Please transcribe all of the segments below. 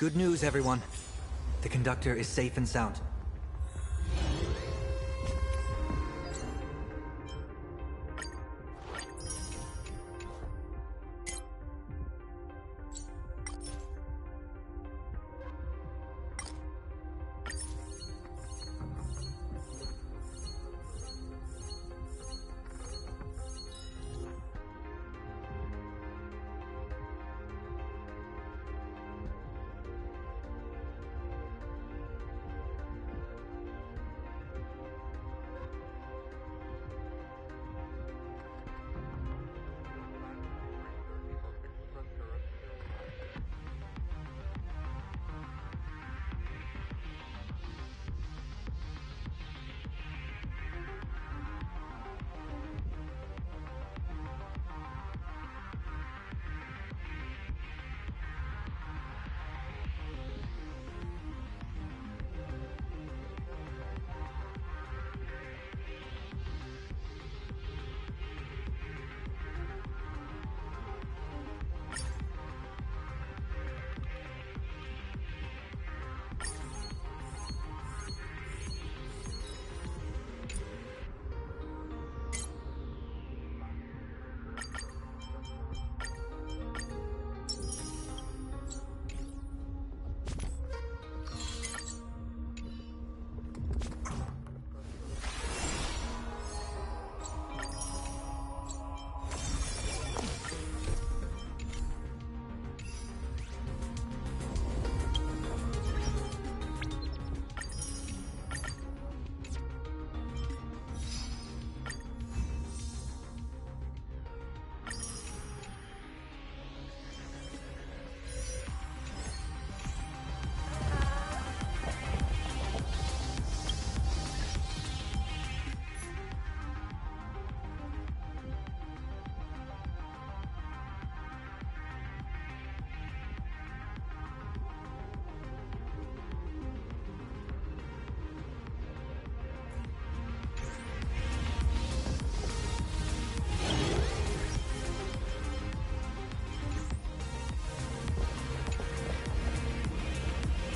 Good news, everyone. The conductor is safe and sound.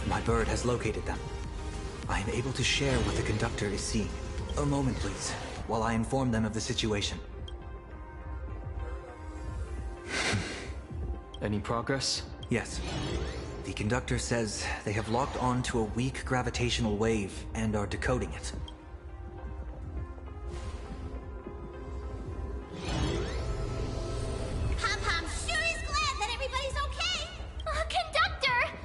My bird has located them. I am able to share what the conductor is seeing. A moment, please, while I inform them of the situation. Any progress? Yes. The conductor says they have locked on to a weak gravitational wave and are decoding it. Pom-Pom sure is glad that everybody's okay! Conductor!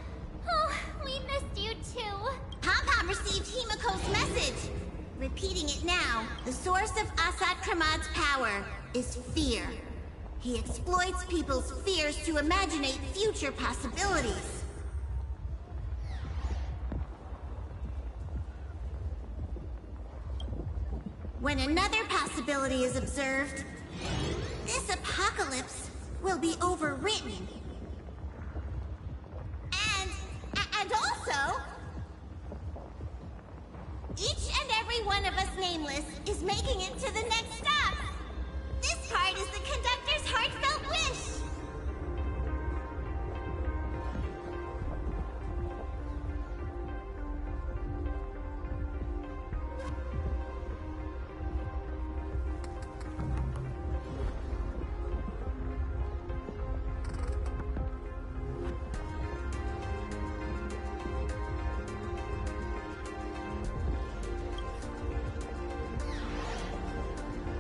Oh, we missed you too. Pom-Pom received Himiko's message. Repeating it now, the source of Asat Kramad's power is fear. He exploits people's fears to imaginate future possibilities. When another possibility is observed, this apocalypse will be overwritten. And also, each and every one of us nameless is making it to the next stop. This part is the conductor's heartfelt wish.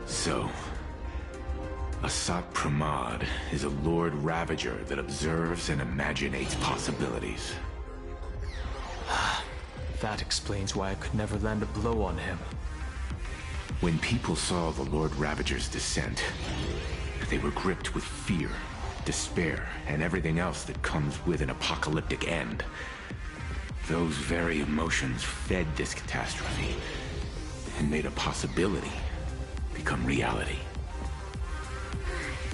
So, Asat Pramad is a Lord Ravager that observes and imaginates possibilities. That explains why I could never land a blow on him. When people saw the Lord Ravager's descent, they were gripped with fear, despair, and everything else that comes with an apocalyptic end. Those very emotions fed this catastrophe and made a possibility become reality.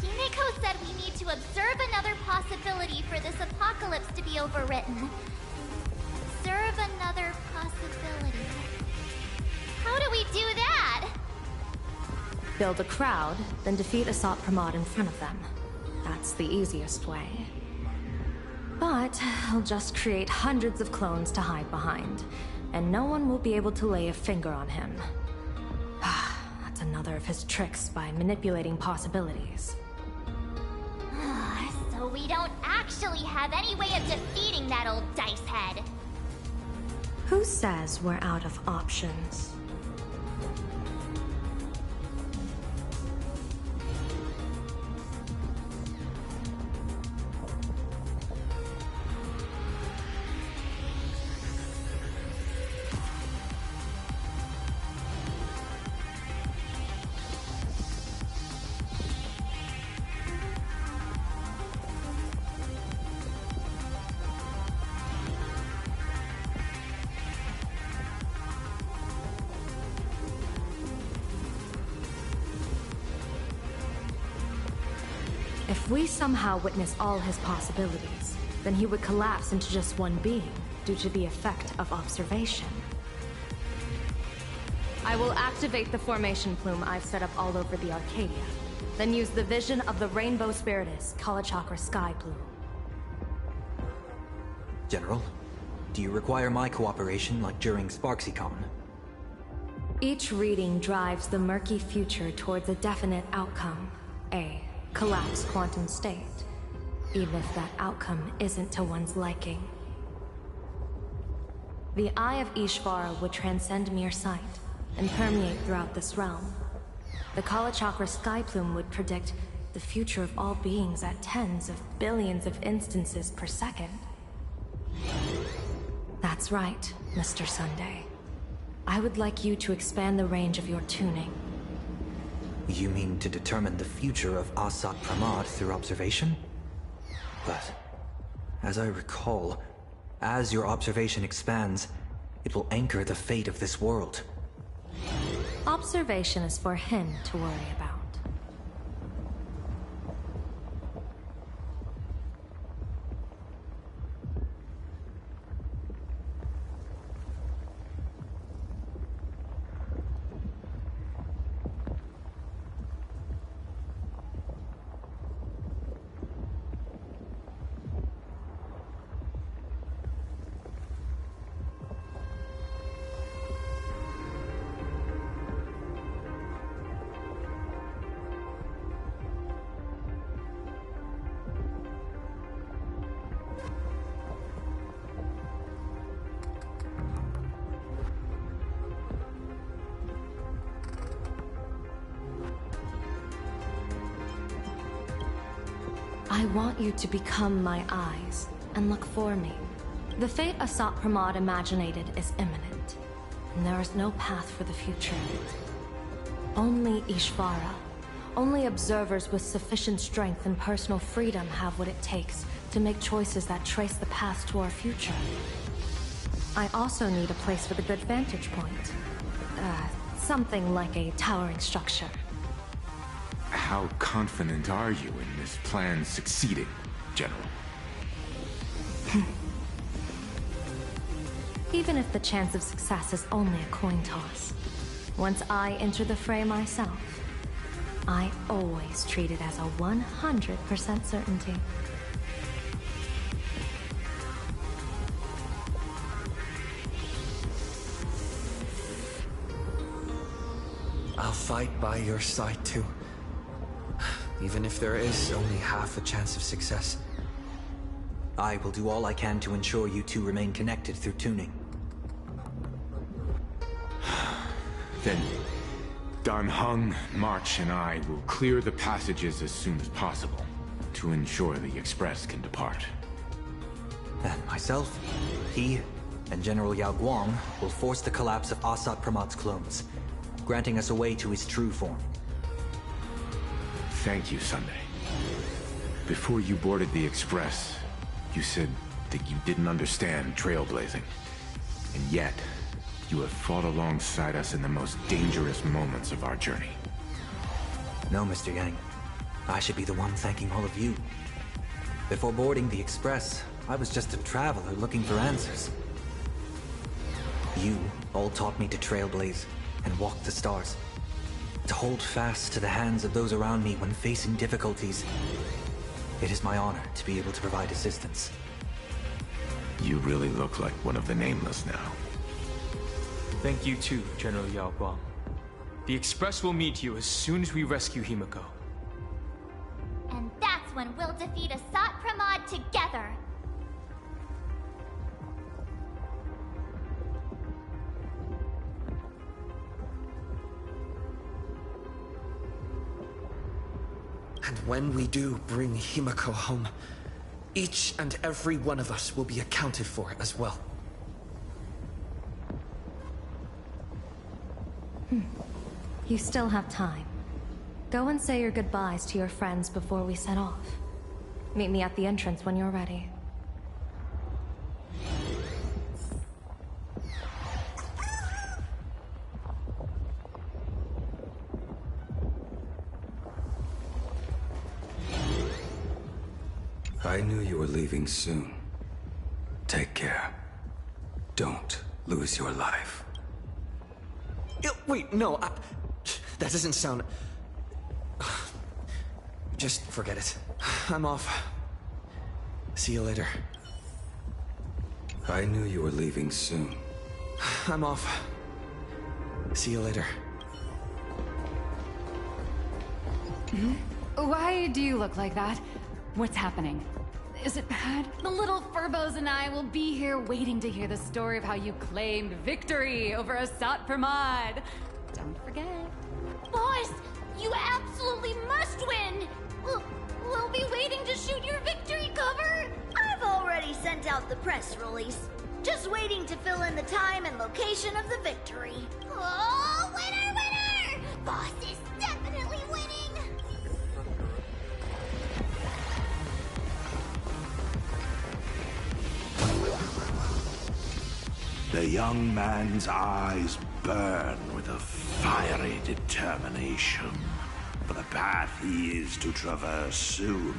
Himiko said we need to observe another possibility for this apocalypse to be overwritten. Observe another possibility. How do we do that? Build a crowd, then defeat Asat Pramad in front of them. That's the easiest way. But he'll just create hundreds of clones to hide behind, and no one will be able to lay a finger on him. That's another of his tricks by manipulating possibilities. So we don't actually have any way of defeating that old dice head. Who says we're out of options? If we somehow witness all his possibilities, then he would collapse into just one being due to the effect of observation. I will activate the formation plume I've set up all over the Arcadia, then use the vision of the Rainbow Spiritus Kalachakra Sky Plume. General, do you require my cooperation like during SparksyCon? Each reading drives the murky future towards a definite outcome, a collapsed quantum state, even if that outcome isn't to one's liking. The Eye of Ishvara would transcend mere sight and permeate throughout this realm. The Kalachakra Sky Plume would predict the future of all beings at tens of billions of instances per second. That's right, Mr. Sunday. I would like you to expand the range of your tuning. You mean to determine the future of Asat Pramad through observation? But, as I recall, as your observation expands, it will anchor the fate of this world. Observation is for him to worry about. I want you to become my eyes and look for me. The fate Asat Pramad imaginated is imminent, and there is no path for the future. Only Ishvara, only observers with sufficient strength and personal freedom have what it takes to make choices that trace the path to our future. I also need a place with a good vantage point. Something like a towering structure. How confident are you in this plan succeeding, General? Even if the chance of success is only a coin toss, once I enter the fray myself, I always treat it as a 100% certainty. I'll fight by your side too. Even if there is only half a chance of success. I will do all I can to ensure you two remain connected through tuning. Then, Dan Heng, March, and I will clear the passages as soon as possible to ensure the Express can depart. And myself, he, and General Yao Guang will force the collapse of Asat Pramad's clones, granting us a way to his true form. Thank you, Sunday. Before you boarded the Express, you said that you didn't understand trailblazing. And yet, you have fought alongside us in the most dangerous moments of our journey. No, Mr. Yang. I should be the one thanking all of you. Before boarding the Express, I was just a traveler looking for answers. You all taught me to trailblaze and walk the stars. To hold fast to the hands of those around me when facing difficulties. It is my honor to be able to provide assistance. You really look like one of the Nameless now. Thank you too, General Yao Guang. The Express will meet you as soon as we rescue Himiko. And that's when we'll defeat Asat Pramod together. And when we do bring Himiko home, each and every one of us will be accounted for as well. You still have time. Go and say your goodbyes to your friends before we set off. Meet me at the entrance when you're ready. I knew you were leaving soon. Take care. Don't lose your life. Wait, no, that doesn't sound... Just forget it. I'm off. See you later. I knew you were leaving soon. I'm off. See you later. Why do you look like that? What's happening? Is it bad? The little Furbos and I will be here waiting to hear the story of how you claimed victory over Asat Pramod. Don't forget. Boss, you absolutely must win! We'll be waiting to shoot your victory cover! I've already sent out the press release. Just waiting to fill in the time and location of the victory. Oh, winner, winner! Boss is definitely winning! The young man's eyes burn with a fiery determination. For the path he is to traverse soon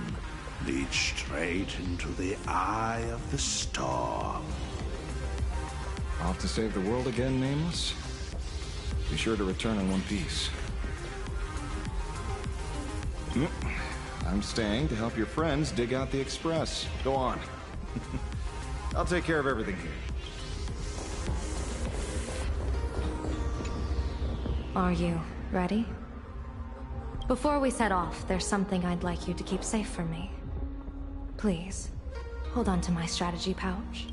leads straight into the eye of the storm. Off to save the world again, Nameless? Be sure to return in one piece. I'm staying to help your friends dig out the Express. Go on. I'll take care of everything here. Are you ready? Before we set off, there's something I'd like you to keep safe from me. Please, hold on to my strategy pouch.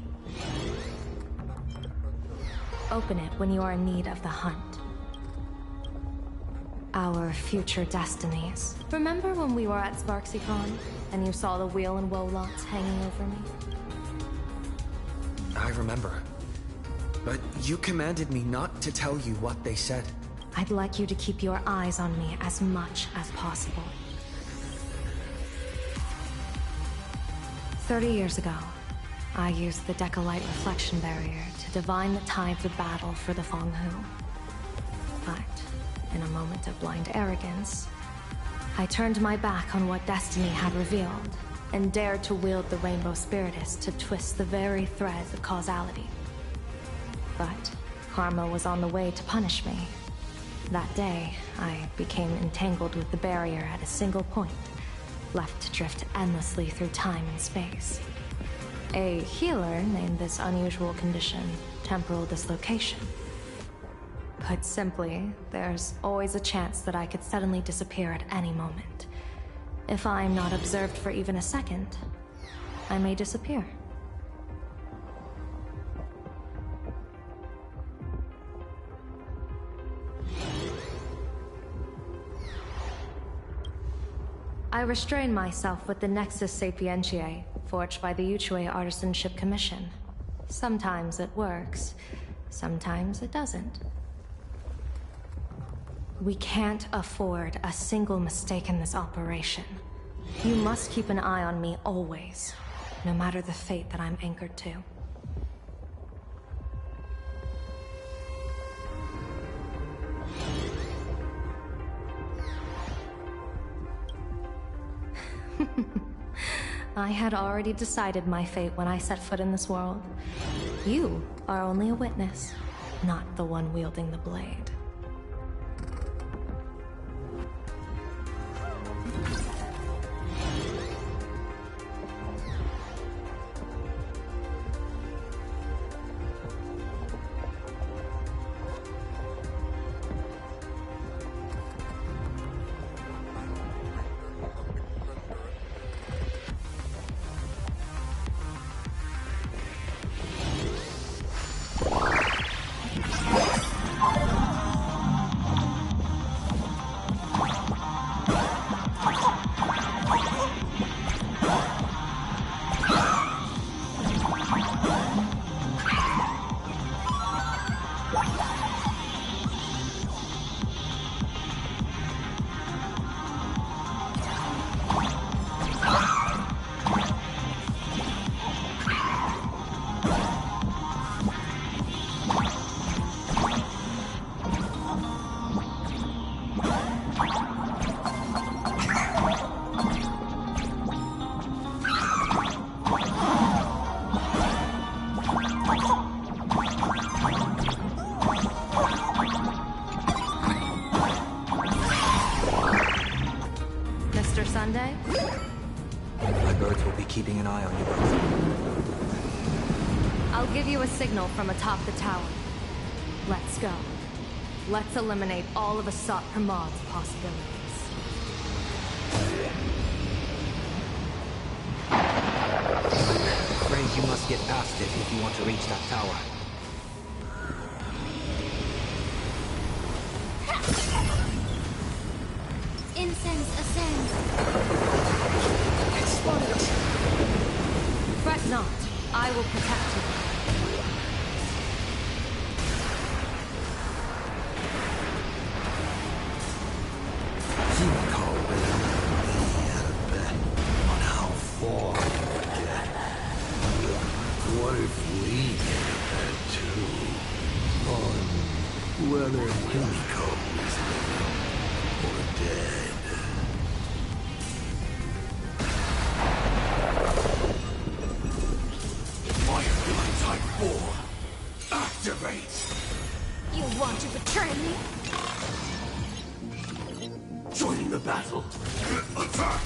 Open it when you are in need of the hunt. Our future destinies. Remember when we were at SparksyCon, and you saw the wheel and woe lots hanging over me? I remember. But you commanded me not to tell you what they said. I'd like you to keep your eyes on me as much as possible. 30 years ago, I used the Decalite reflection barrier to divine the tides of battle for the Fonghu. But, in a moment of blind arrogance, I turned my back on what destiny had revealed, and dared to wield the Rainbow Spiritus to twist the very threads of causality. But, karma was on the way to punish me. That day, I became entangled with the barrier at a single point, left to drift endlessly through time and space. A healer named this unusual condition temporal dislocation. Put simply, there's always a chance that I could suddenly disappear at any moment. If I'm not observed for even a second, I may disappear. I restrain myself with the Nexus Sapientiae, forged by the Yuchue Artisanship Commission. Sometimes it works, sometimes it doesn't. We can't afford a single mistake in this operation. You must keep an eye on me always, no matter the fate that I'm anchored to. I had already decided my fate when I set foot in this world. You are only a witness, not the one wielding the blade. Sunday? My birds will be keeping an eye on you both. I'll give you a signal from atop the tower. Let's go. Let's eliminate all of Asat Pramad's possibilities. I'm afraid you must get past it if you want to reach that tower. Incense ascends. Explode! Fret not. I will protect you. Himiko will have a bet on how far we can get. What if we get a bet too? On whether Himiko is living or dead. Firefly Type 4, activate! You want to betray me? Joining the battle. Attack!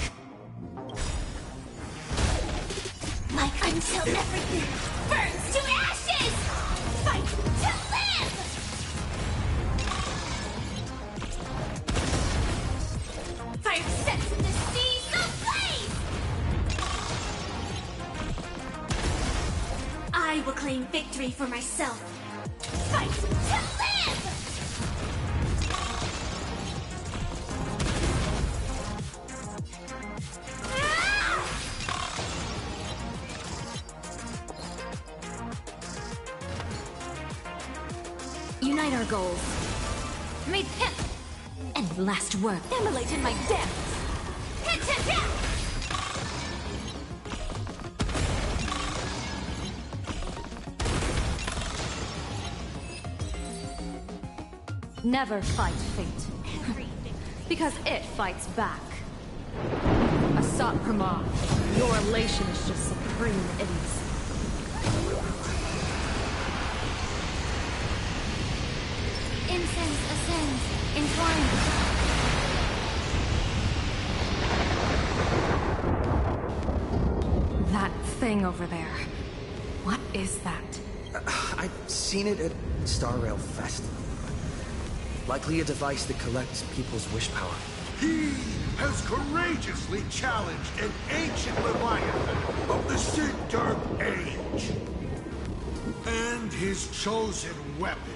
Like until everything burns to ashes! Fight to live! Fire sets the seas ablaze! I will claim victory for myself. Fight to live! Unite our goals. Meet him! And last word. Immolate in my depths! Hit, hit, hit! Never fight fate. Because it fights back. Asat Pramad, your elation is just supreme idiocy. Incense ascends, entwined. That thing over there. What is that? I've seen it at Star Rail Fest. Likely a device that collects people's wish power. He has courageously challenged an ancient Leviathan of the Sindark Age. And his chosen weapon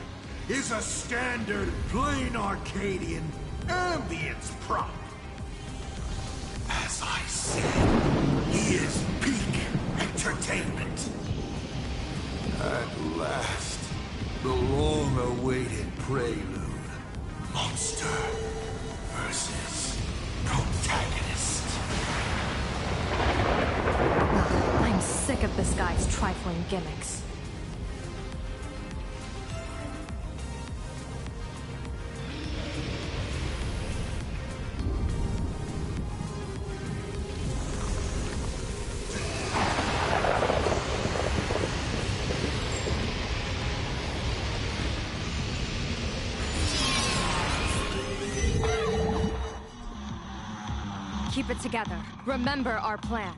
is a standard plain Arcadian ambience prop. As I said, he is peak entertainment. At last, the long-awaited prelude. Monster versus protagonist. I'm sick of this guy's trifling gimmicks. Keep it together. Remember our plan.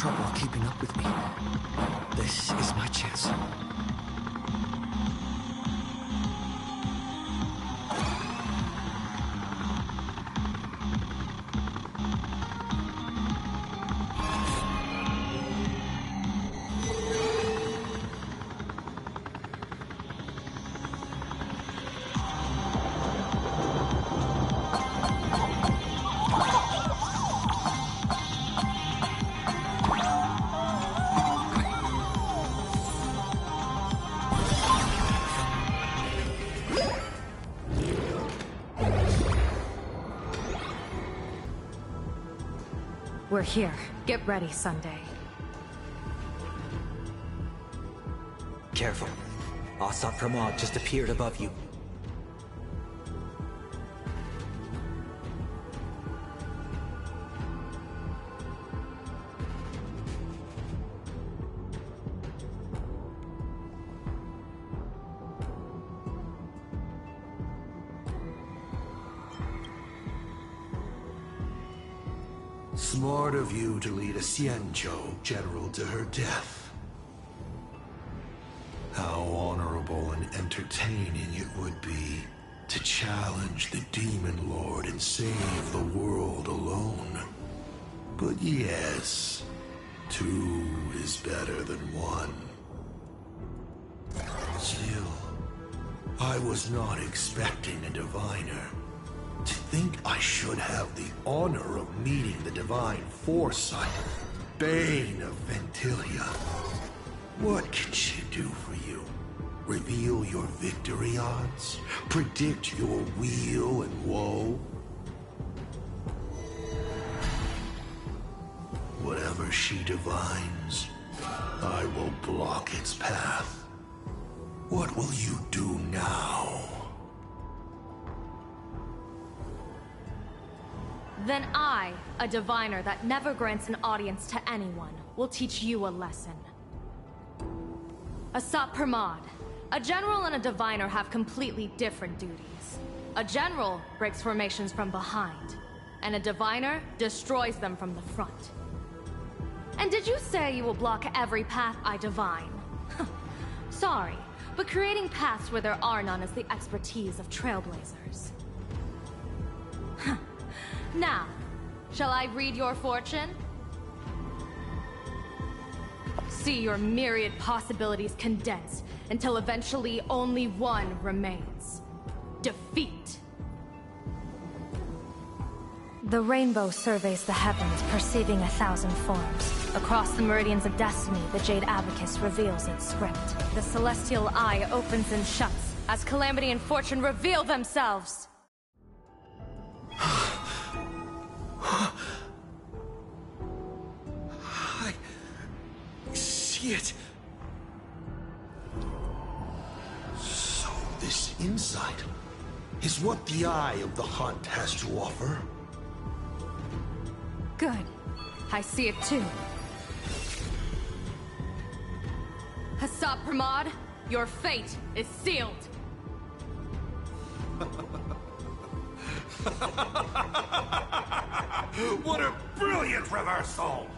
trouble keeping up with me. This is my chance. We're here. Get ready, Sunday. Careful. Asat Pramod just appeared above you. Smart of you to lead a Xianzhou general to her death. How honorable and entertaining it would be to challenge the Demon Lord and save the world alone. But yes, two is better than one. Still, I was not expecting a diviner. To think I should have the honor of meeting the divine foresight, Bane of Ventilia. What can she do for you? Reveal your victory odds? Predict your weal and woe? Whatever she divines, I will block its path. What will you do now? Then I, a diviner that never grants an audience to anyone, will teach you a lesson. Asat Pramod, a general and a diviner have completely different duties. A general breaks formations from behind, and a diviner destroys them from the front. And did you say you will block every path I divine? Sorry, but creating paths where there are none is the expertise of trailblazers. Now, shall I read your fortune? See your myriad possibilities condensed until eventually only one remains. Defeat. The rainbow surveys the heavens, perceiving 1,000 forms. Across the meridians of destiny, the Jade Abacus reveals its script. The celestial eye opens and shuts as calamity and fortune reveal themselves. I see it. So this insight is what the Eye of the Hunt has to offer. Good. I see it too. Asat Pramod, your fate is sealed. What a brilliant reversal!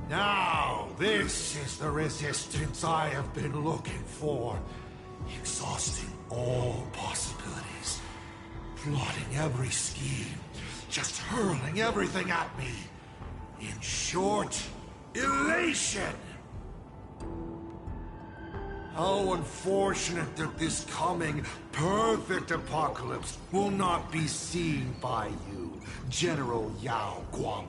Now, this is the resistance I have been looking for. Exhausting all possibilities. Plotting every scheme. Just hurling everything at me. In short, elation! How unfortunate that this coming perfect apocalypse will not be seen by you, General Yao Guang.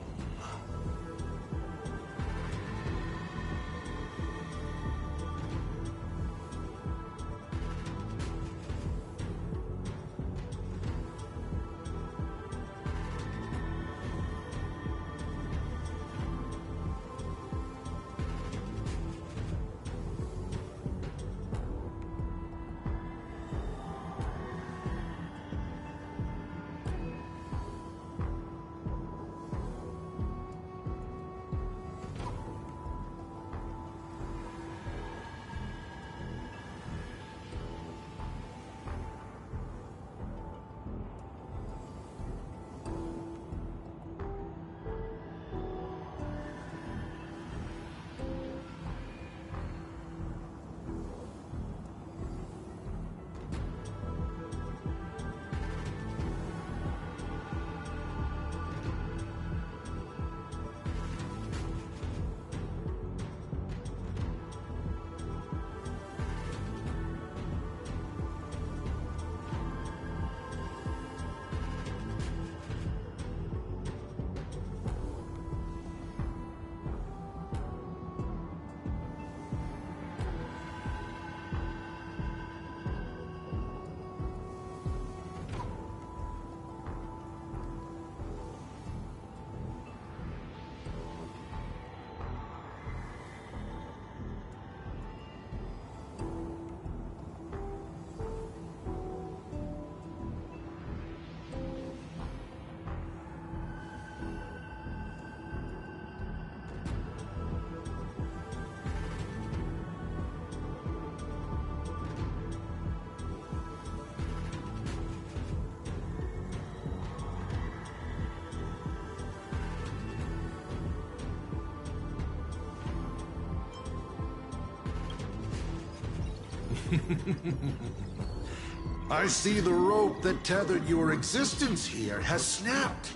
I see the rope that tethered your existence here has snapped.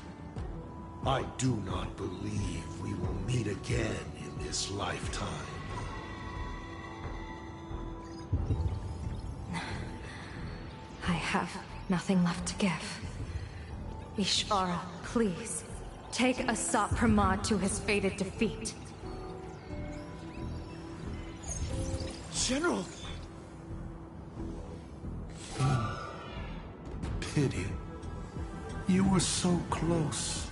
I do not believe we will meet again in this lifetime. I have nothing left to give. Ishvara, please, take Asat Pramad to his fated defeat. General! Pity. You were so close.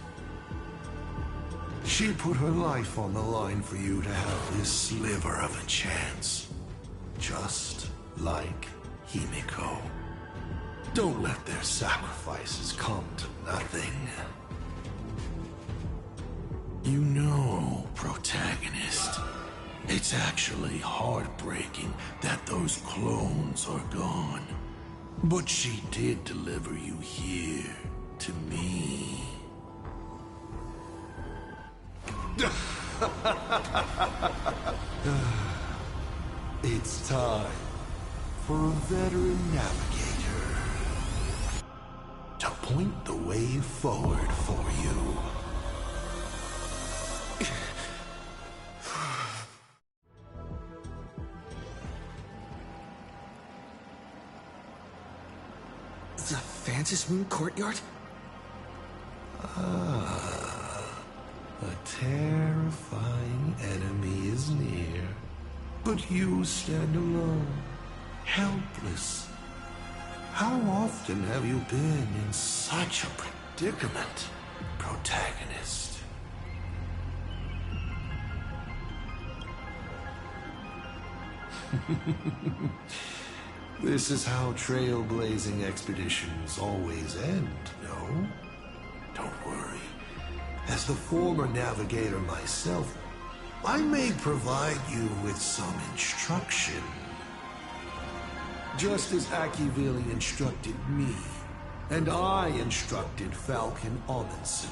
She put her life on the line for you to have this sliver of a chance. Just like Himiko. Don't let their sacrifices come to nothing. You know, protagonist, it's actually heartbreaking that those clones are gone. But she did deliver you here, to me. It's time for a veteran navigator to point the way forward for you. The Phantom Moon Courtyard? A terrifying enemy is near, but you stand alone, helpless. How often have you been in such a predicament, protagonist? This is how trailblazing expeditions always end, no? Don't worry. As the former navigator myself, I may provide you with some instruction. Just as Akivili instructed me, and I instructed Falcon Amundsen.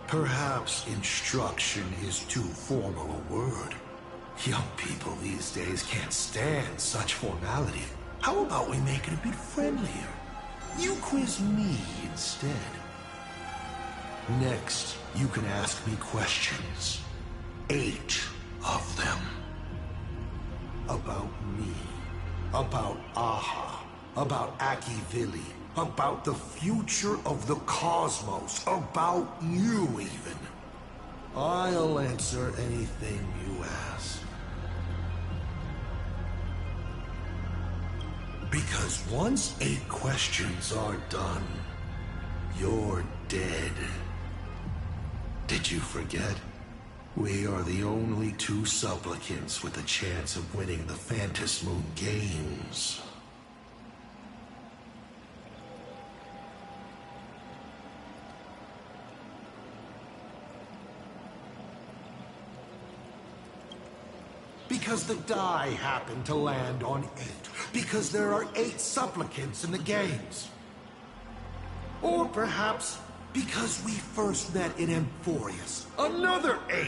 Perhaps instruction is too formal a word. Young people these days can't stand such formality. How about we make it a bit friendlier? You quiz me instead. Next, you can ask me questions. 8 of them. About me. About Aha. About Akivili. About the future of the cosmos. About you, even. I'll answer anything you ask. Because once 8 questions are done, you're dead. Did you forget? We are the only 2 supplicants with a chance of winning the Phantom Moon Games. Because the die happened to land on 8. Because there are 8 supplicants in the games. Or perhaps because we first met in Amphorius. Another 8!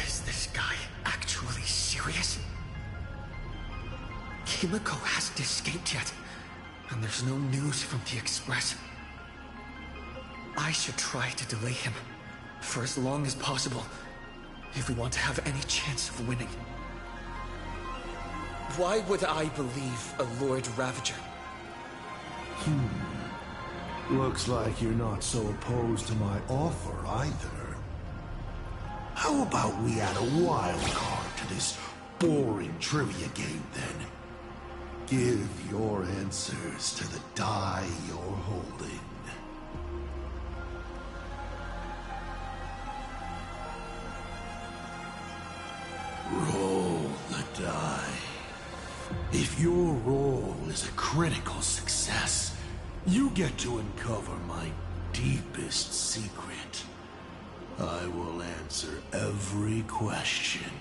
Is this guy actually serious? Himiko hasn't escaped yet, and there's no news from the Express. I should try to delay him for as long as possible if we want to have any chance of winning. Why would I believe a Lord Ravager? Looks like you're not so opposed to my offer either. How about we add a wild card to this boring trivia game then? Give your answers to the die you're holding. Roll the die. If your roll is a critical success, you get to uncover my deepest secret. I will answer every question,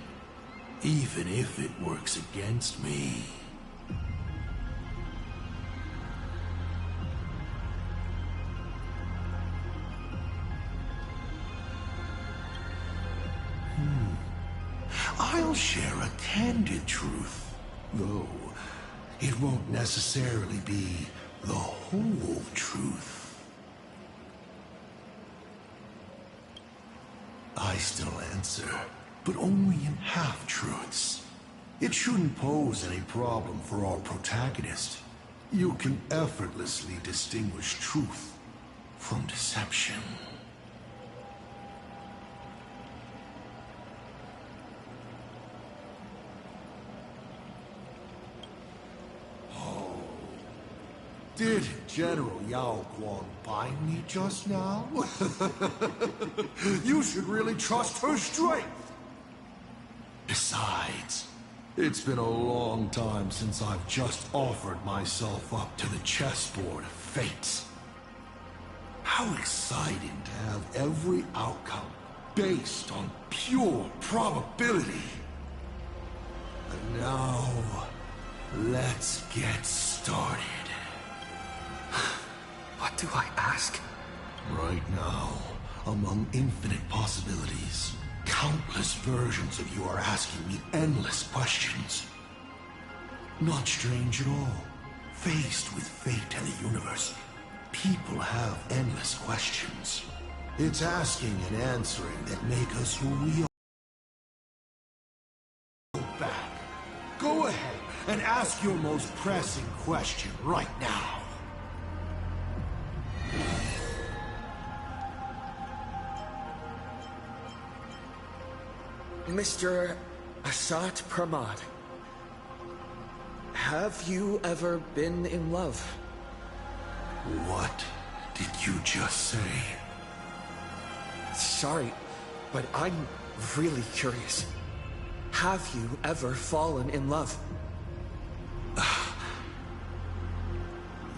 even if it works against me. I'll share a candid truth, though it won't necessarily be the whole truth. I still answer, but only in half-truths. It shouldn't pose any problem for our protagonist. You can effortlessly distinguish truth from deception. Did General Yao Guang bind me just now? You should really trust her strength. Besides, it's been a long time since I've just offered myself up to the chessboard of fates. How exciting to have every outcome based on pure probability. And now, let's get started. What do I ask? Right now, among infinite possibilities, countless versions of you are asking me endless questions. Not strange at all. Faced with fate and the universe, people have endless questions. It's asking and answering that make us who we are. Go back. Go ahead and ask your most pressing question right now. Mr. Asat Pramad, have you ever been in love? What did you just say? Sorry, but I'm really curious. Have you ever fallen in love?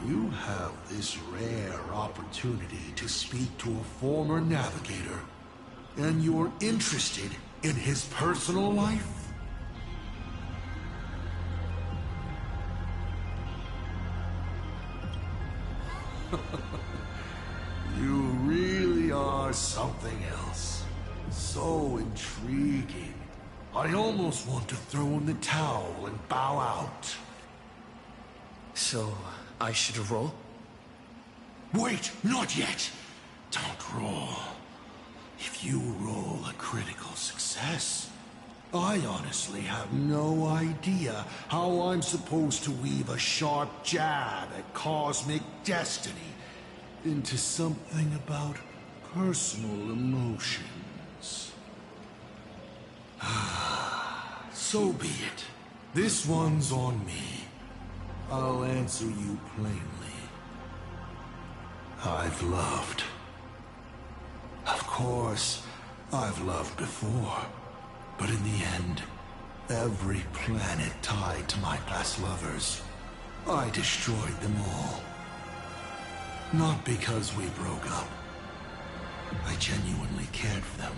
You have this rare opportunity to speak to a former navigator, and you're interested in his personal life? You really are something else. So intriguing. I almost want to throw in the towel and bow out. So, I should roll? Wait, not yet. Don't roll. If you roll a critical success, I honestly have no idea how I'm supposed to weave a sharp jab at cosmic destiny into something about personal emotions. So be it. This one's on me. I'll answer you plainly. I've loved. Of course, I've loved before, but in the end, every planet tied to my past lovers, I destroyed them all. Not because we broke up. I genuinely cared for them.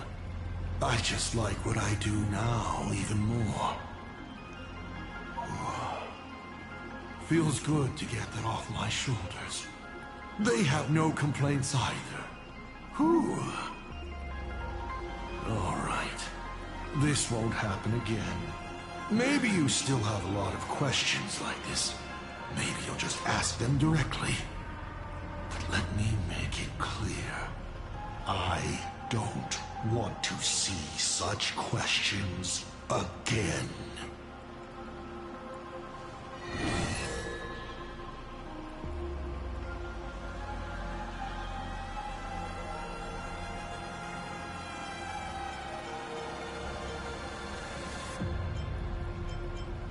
I just like what I do now even more. Feels good to get that off my shoulders. They have no complaints either. Whew. All right. This won't happen again. Maybe you still have a lot of questions like this. Maybe you'll just ask them directly. But let me make it clear. I don't want to see such questions again.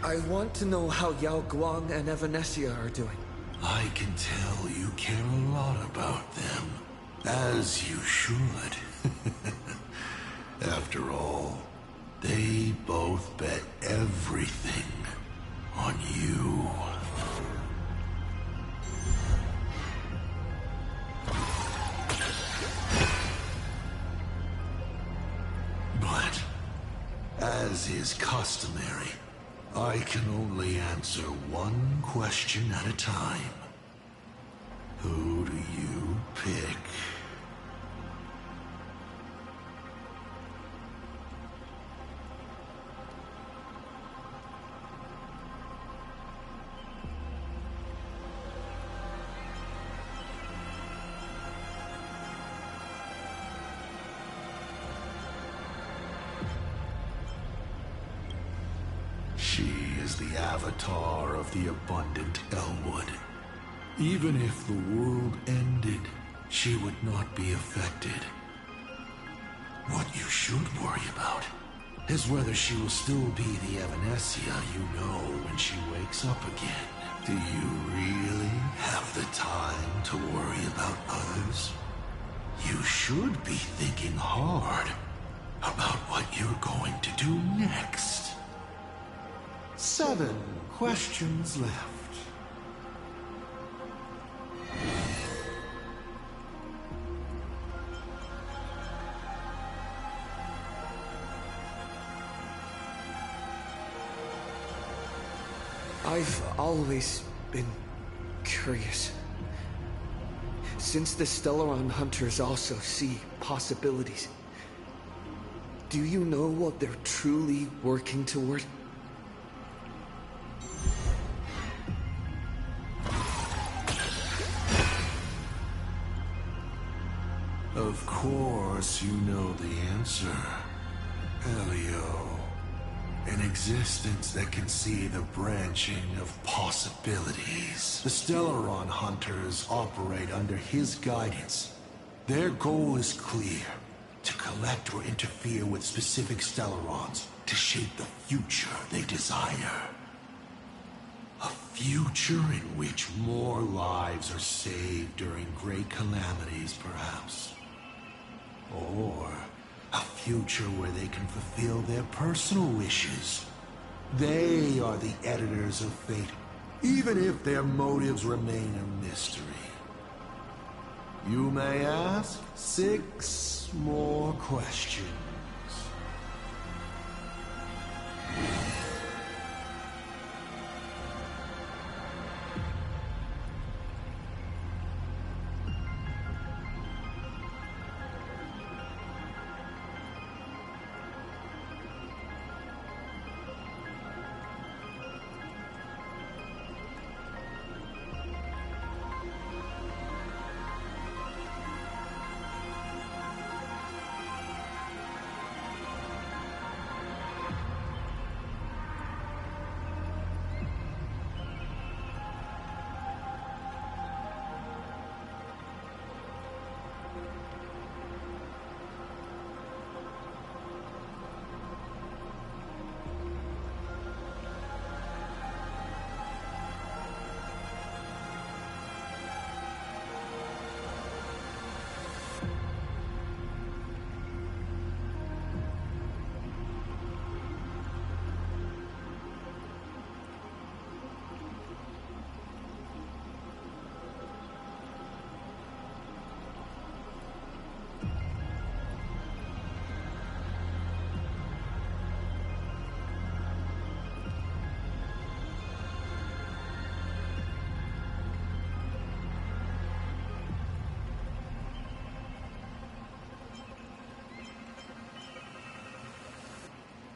I want to know how Yao Guang and Evanesia are doing. I can tell you care a lot about them. As you should. After all, they both bet everything on you. But As is customary, I can only answer one question at a time. Who do you pick? She is the avatar of the abundant Elwood. Even if the world ended, she would not be affected. What you should worry about is whether she will still be the Evanescia you know when she wakes up again. Do you really have the time to worry about others? You should be thinking hard about what you're going to do next. 7 questions left. I've always been curious. Since the Stellaron hunters also see possibilities, do you know what they're truly working toward? Of course you know the answer, Elio. An existence that can see the branching of possibilities. The Stellaron hunters operate under his guidance. Their goal is clear: to collect or interfere with specific Stellarons to shape the future they desire. A future in which more lives are saved during great calamities, perhaps. Or a future where they can fulfill their personal wishes. They are the editors of fate, even if their motives remain a mystery. You may ask 6 more questions.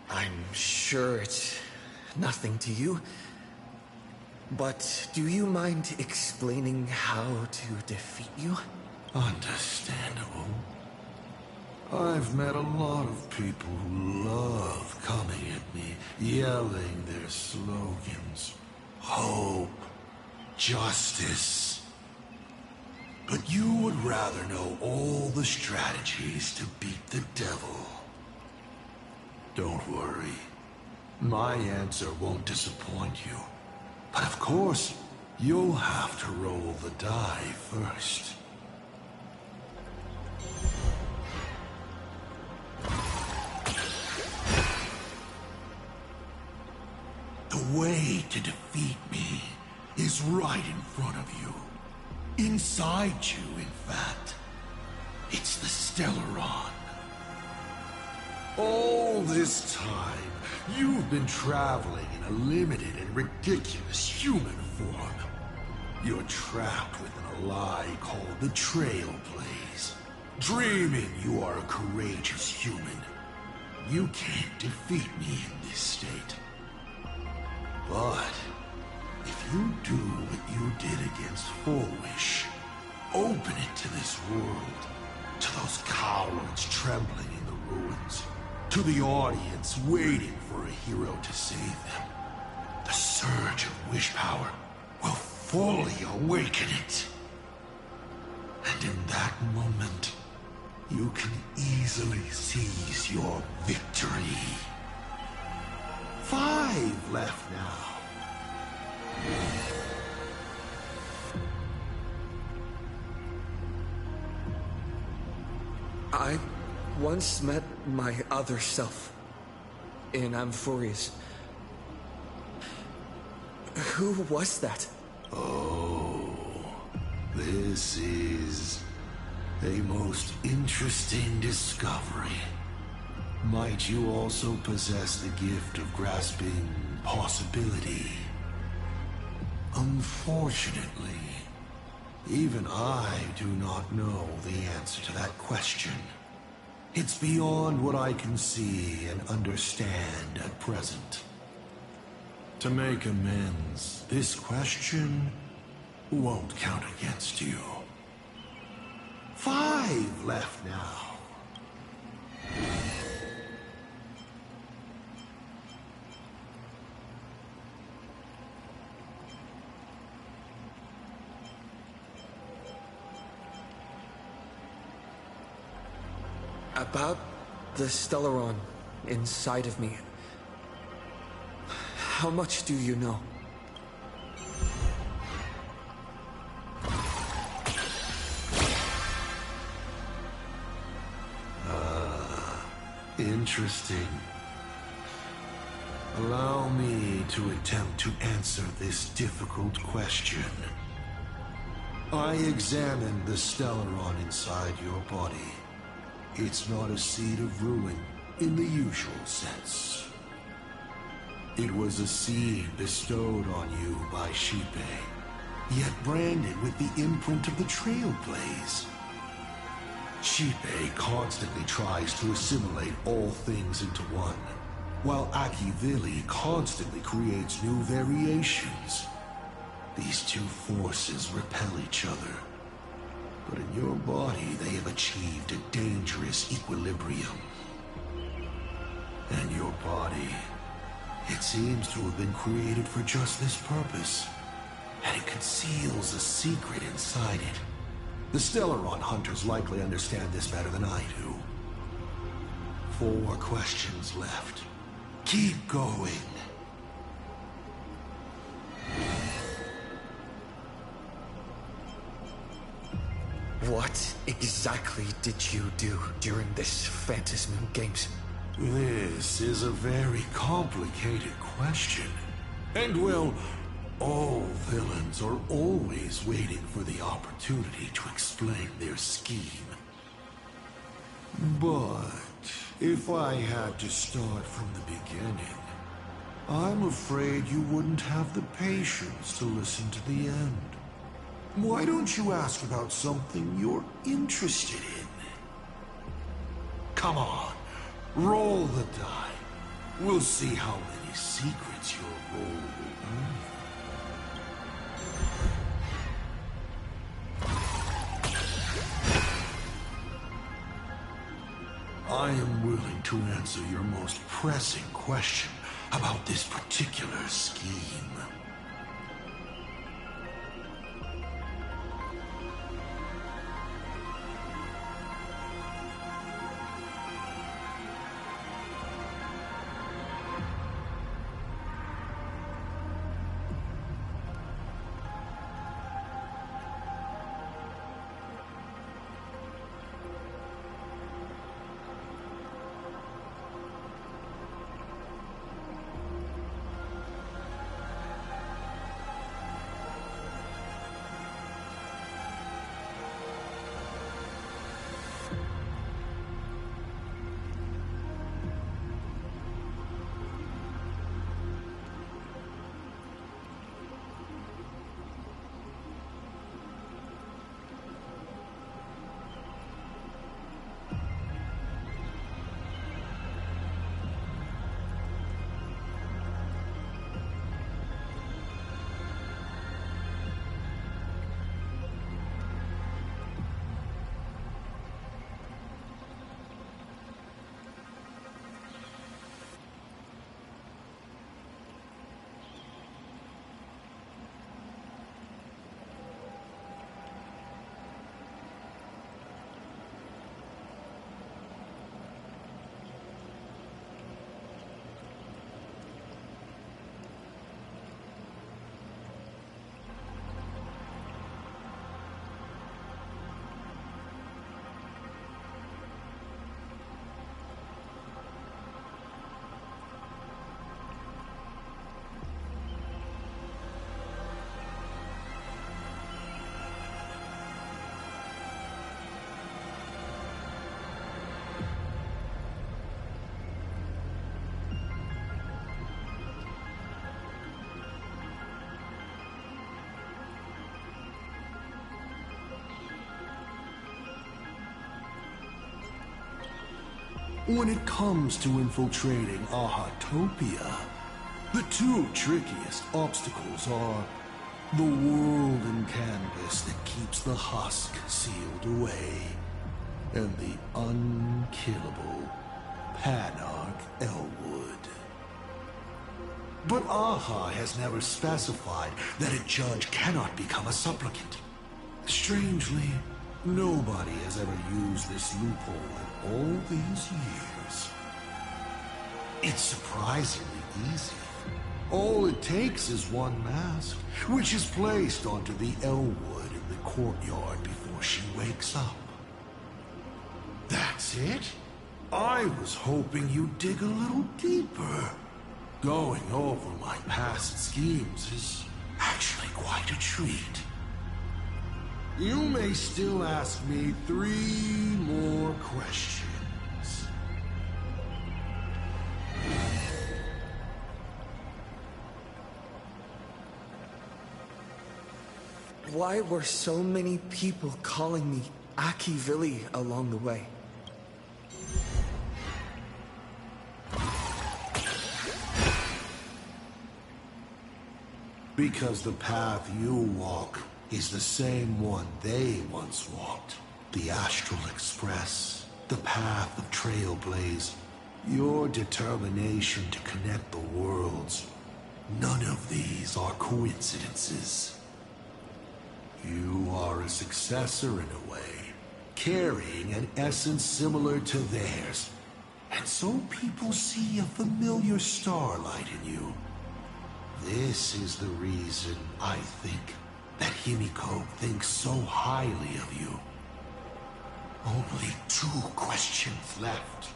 I'm sure it's nothing to you, but do you mind explaining how to defeat you? Understandable. I've met a lot of people who love coming at me, yelling their slogans. Hope, justice. But you would rather know all the strategies to beat the devil. Don't worry. My answer won't disappoint you. But of course, you'll have to roll the die first. The way to defeat me is right in front of you. Inside you, in fact. It's the Stellaron. All All this time, you've been traveling in a limited and ridiculous human form. You're trapped within a lie called the Trailblaze, dreaming you are a courageous human. You can't defeat me in this state. But if you do what you did against Full Wish, open it to this world, to those cowards trembling in the ruins, to the audience waiting for a hero to save them, the surge of wish power will fully awaken it. And in that moment, you can easily seize your victory. 5 left now. I once met my other self in Amphorius. Who was that? Oh, this is a most interesting discovery. Might you also possess the gift of grasping possibility? Unfortunately, even I do not know the answer to that question. It's beyond what I can see and understand at present. To make amends, this question won't count against you. 5 left now. About the Stellaron inside of me. How much do you know? Interesting. Allow me to attempt to answer this difficult question. I examined the Stellaron inside your body. It's not a seed of ruin in the usual sense. It was a seed bestowed on you by Shipe, yet branded with the imprint of the Trailblaze. Shipe constantly tries to assimilate all things into one, while Akivili constantly creates new variations. These two forces repel each other. But in your body, they have achieved a dangerous equilibrium. And your body, it seems to have been created for just this purpose. And it conceals a secret inside it. The Stellaron hunters likely understand this better than I do. 4 questions left. Keep going. What exactly did you do during this Phantasm Games? This is a very complicated question. And well, all villains are always waiting for the opportunity to explain their scheme. But if I had to start from the beginning, I'm afraid you wouldn't have the patience to listen to the end. Why don't you ask about something you're interested in? Come on, roll the die. We'll see how many secrets your roll will earn. I am willing to answer your most pressing question about this particular scheme. When it comes to infiltrating Ahatopia, the two trickiest obstacles are the world and canvas that keeps the husk sealed away, and the unkillable Panarch Elwood. But Aha has never specified that a judge cannot become a supplicant. Strangely, nobody has ever used this loophole in all these years. It's surprisingly easy. All it takes is one mask, which is placed onto the Elwood in the courtyard before she wakes up. That's it? I was hoping you'd dig a little deeper. Going over my past schemes is actually quite a treat. You may still ask me 3 more questions. Why were so many people calling me Aki Vili along the way? Because the path you walk is the same one they once walked. The Astral Express, the path of Trailblaze, your determination to connect the worlds. None of these are coincidences. You are a successor in a way, carrying an essence similar to theirs. And so people see a familiar starlight in you. This is the reason I think that Himiko thinks so highly of you. Only 2 questions left.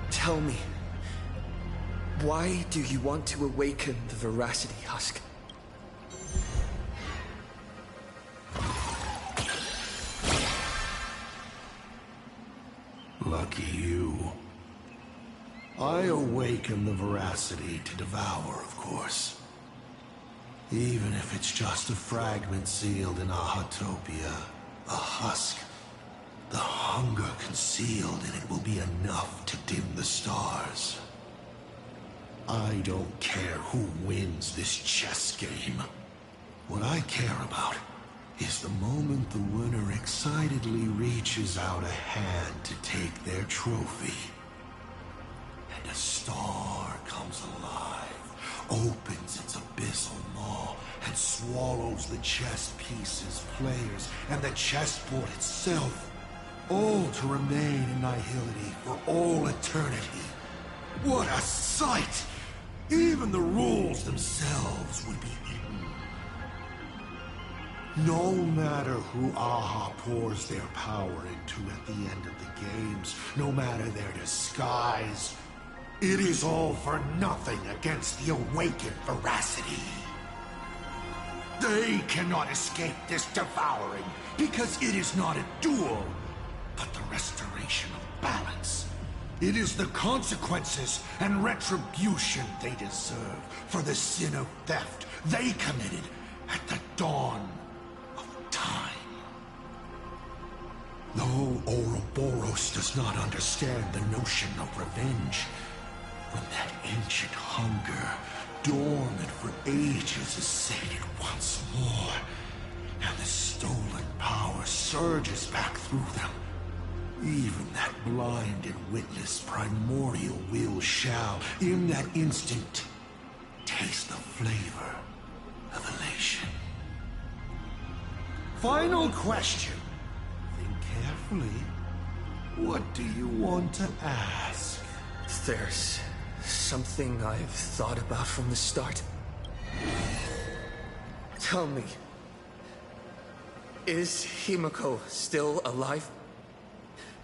Tell me, why do you want to awaken the Veracity Husk? Lucky you. I awaken the Veracity to devour, of course. Even if it's just a fragment sealed in Ahatopia, a husk. The hunger concealed in it will be enough to dim the stars. I don't care who wins this chess game. What I care about is the moment the winner excitedly reaches out a hand to take their trophy. And a star comes alive, opens its abyssal maw, and swallows the chess pieces, players, and the chessboard itself. All to remain in nihility for all eternity. What a sight! Even the rules themselves would be hidden. No matter who Aha pours their power into at the end of the games, no matter their disguise, it is all for nothing against the awakened Veracity. They cannot escape this devouring, because it is not a duel, but the restoration of balance. It is the consequences and retribution they deserve for the sin of theft they committed at the dawn of time. Though Ouroboros does not understand the notion of revenge, when that ancient hunger, dormant for ages, is sated once more, and the stolen power surges back through them, even that blind and witless primordial will shall, in that instant, taste the flavor of elation. Final question. Think carefully. What do you want to ask? There's something I've thought about from the start. Tell me, is Himiko still alive?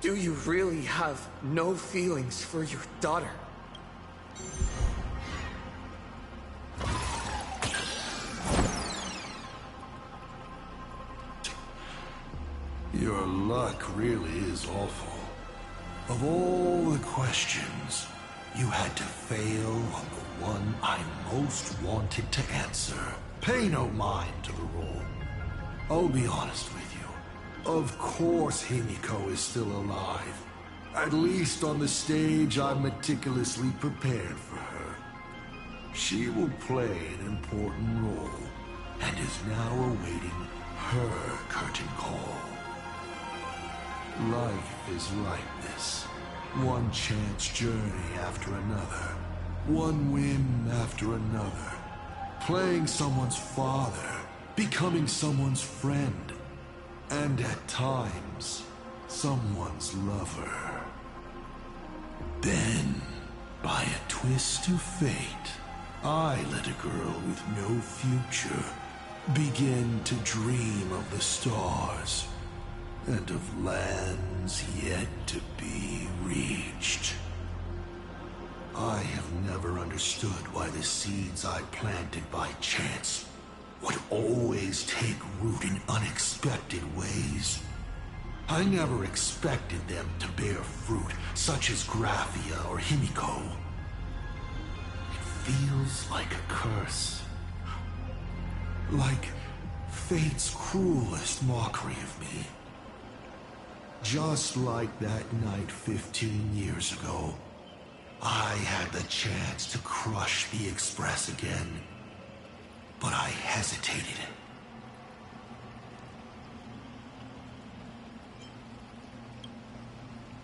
Do you really have no feelings for your daughter? Your luck really is awful. Of all the questions, you had to fail on the one I most wanted to answer. Pay no mind to the role. I'll be honest with you. Of course Himiko is still alive. At least on the stage I'm meticulously prepared for her. She will play an important role, and is now awaiting her curtain call. Life is like this. One chance journey after another. One whim after another. Playing someone's father. Becoming someone's friend. And at times, someone's lover. Then, by a twist of fate, I let a girl with no future begin to dream of the stars and of lands yet to be reached. I have never understood why the seeds I planted by chance would always take root in unexpected ways. I never expected them to bear fruit, such as Graphia or Himiko. It feels like a curse. Like fate's cruelest mockery of me. Just like that night 15 years ago, I had the chance to crush the Express again. But I hesitated.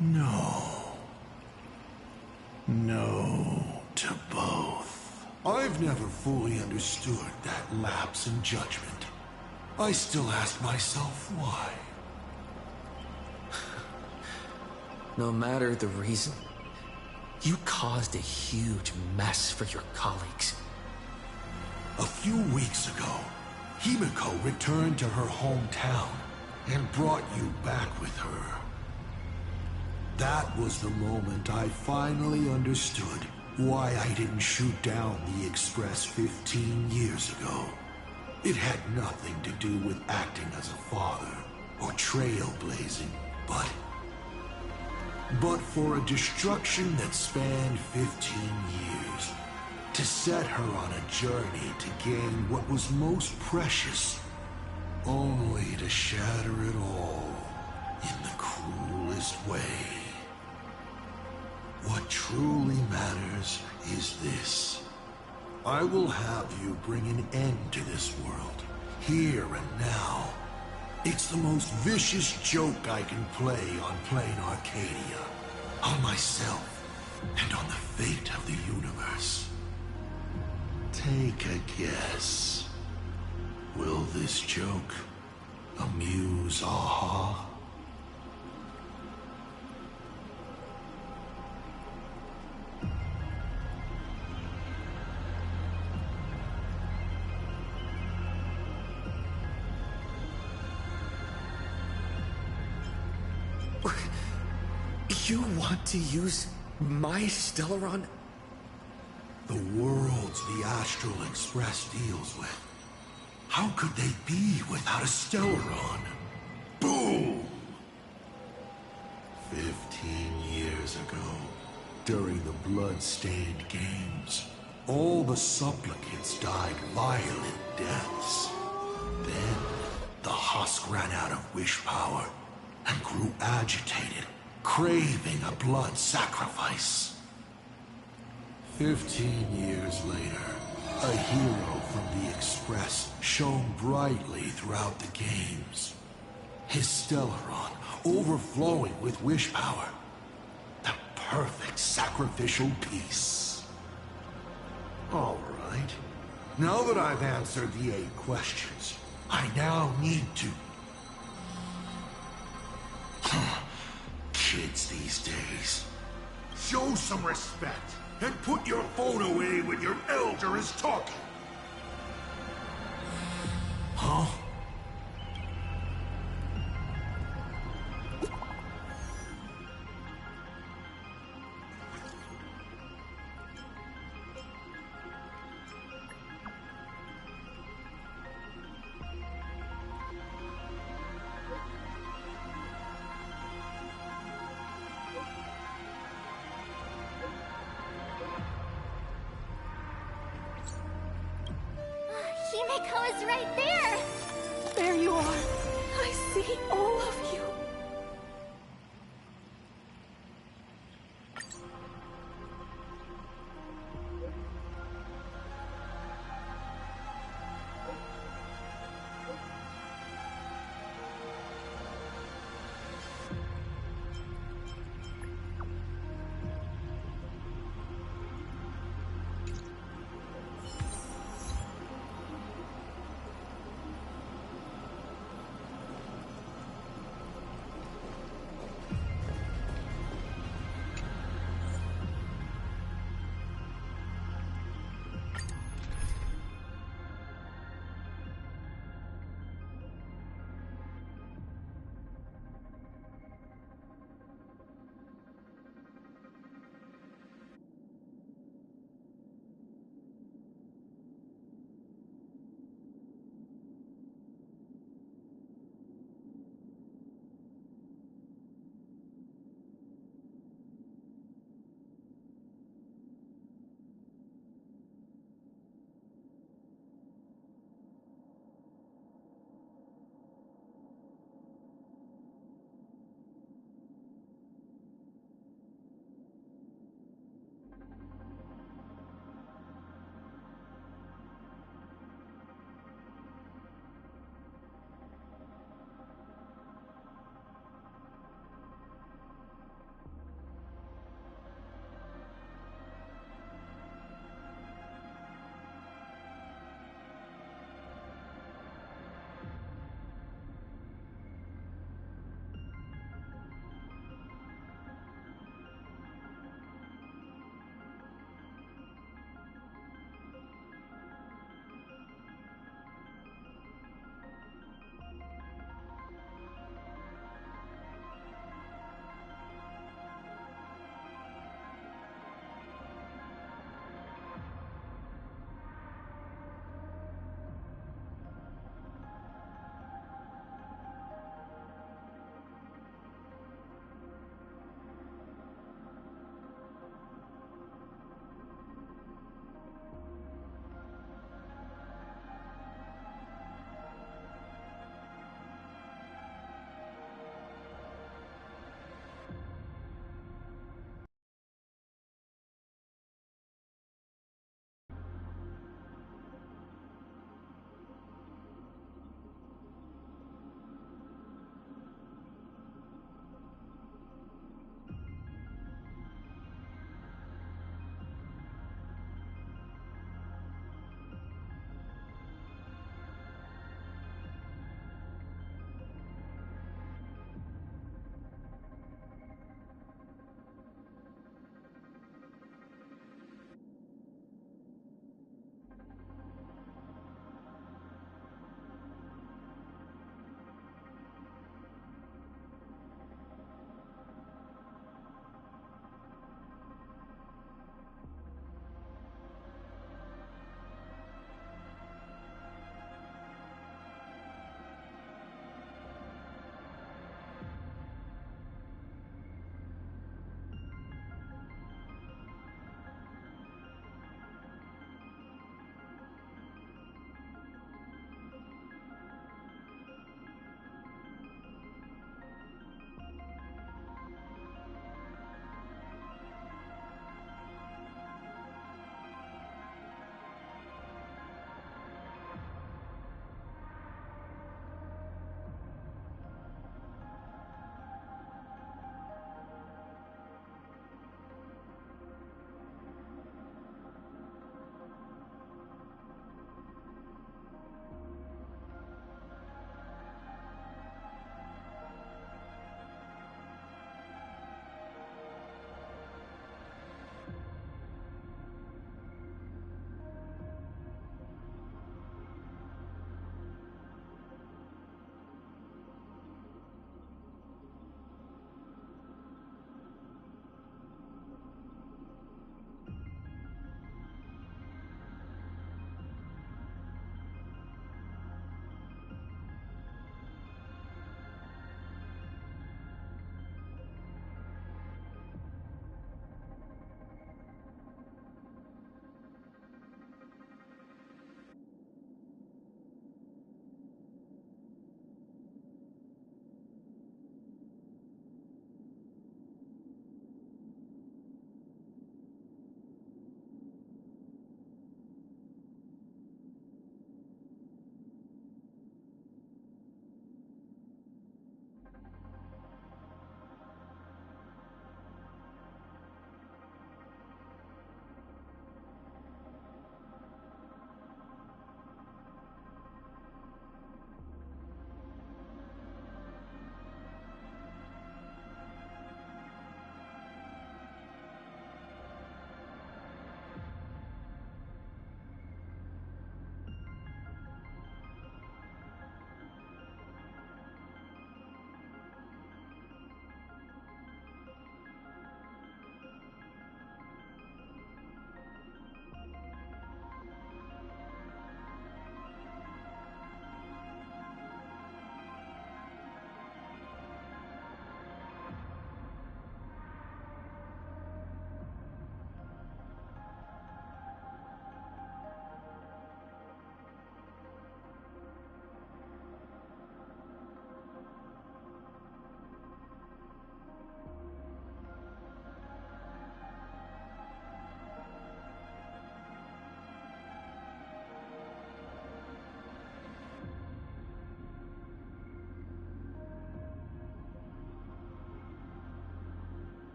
No. No to both. I've never fully understood that lapse in judgment. I still ask myself why. No matter the reason, you caused a huge mess for your colleagues. A few weeks ago, Himiko returned to her hometown and brought you back with her. That was the moment I finally understood why I didn't shoot down the Express 15 years ago. It had nothing to do with acting as a father or trailblazing, but for a destruction that spanned 15 years. To set her on a journey to gain what was most precious, only to shatter it all in the cruelest way. What truly matters is this. I will have you bring an end to this world, here and now. It's the most vicious joke I can play on plain Arcadia, on myself, and on the fate of the universe. Take a guess. Will this joke amuse Aha? You want to use my Stellaron? The worlds the Astral Express deals with. How could they be without a Stellaron? Boom! 15 years years ago, during the blood-stained games, all the supplicants died violent deaths. Then, the husk ran out of wish power and grew agitated, craving a blood sacrifice. 15 years later, a hero from the Express shone brightly throughout the games. His Stellaron overflowing with wish power. The perfect sacrificial piece. All right. Now that I've answered the 8 questions, I now need to... Kids these days. Show some respect and put your phone away when your elder is talking. Huh? Himeko is right there! There you are. I see all of you.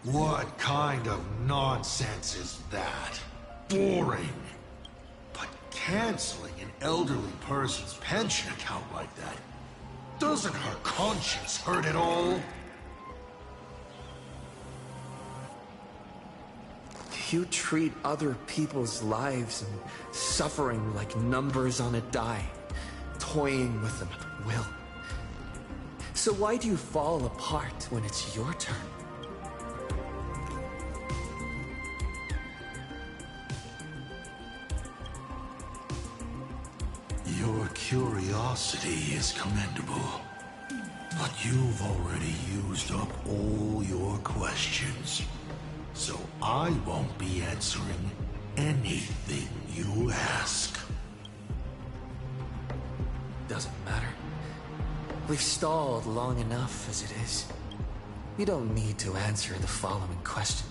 What kind of nonsense is that? Boring. But canceling an elderly person's pension account like that, doesn't her conscience hurt at all? You treat other people's lives and suffering like numbers on a die, toying with them at will. So why do you fall apart when it's your turn? Your curiosity is commendable, but you've already used up all your questions. So I won't be answering anything you ask. Doesn't matter. We've stalled long enough as it is. You don't need to answer the following question.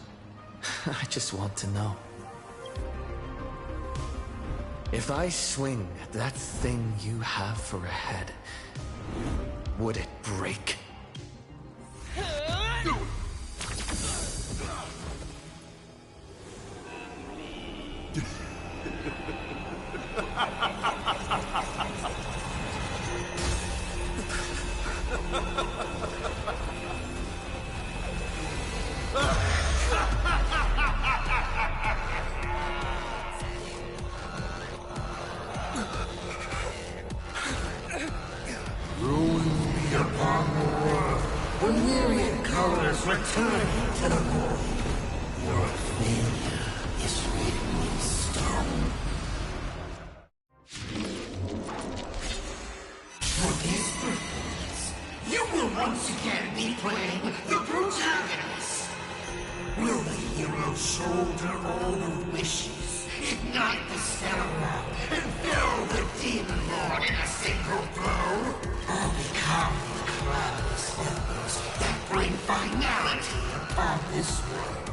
I just want to know. If I swing at that thing you have for a head, would it break? Ruin be upon the world when myriad colors return to the void. Your failure is written in stone. For this performance, you will once again be playing the protagonist. Will the hero shoulder all the wishes, ignite the stellar and fill the demon lord in a single blow? Or become the cloudless embers that bring finality upon this world?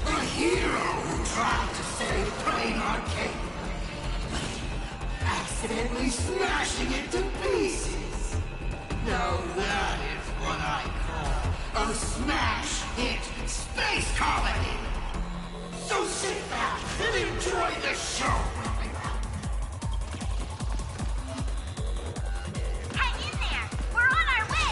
A hero who tried to save Plain Arcade, but accidentally smashing it to pieces. Now that is what I call a smash hit space comedy. So sit back and enjoy the show. Hang in there! We're on our way!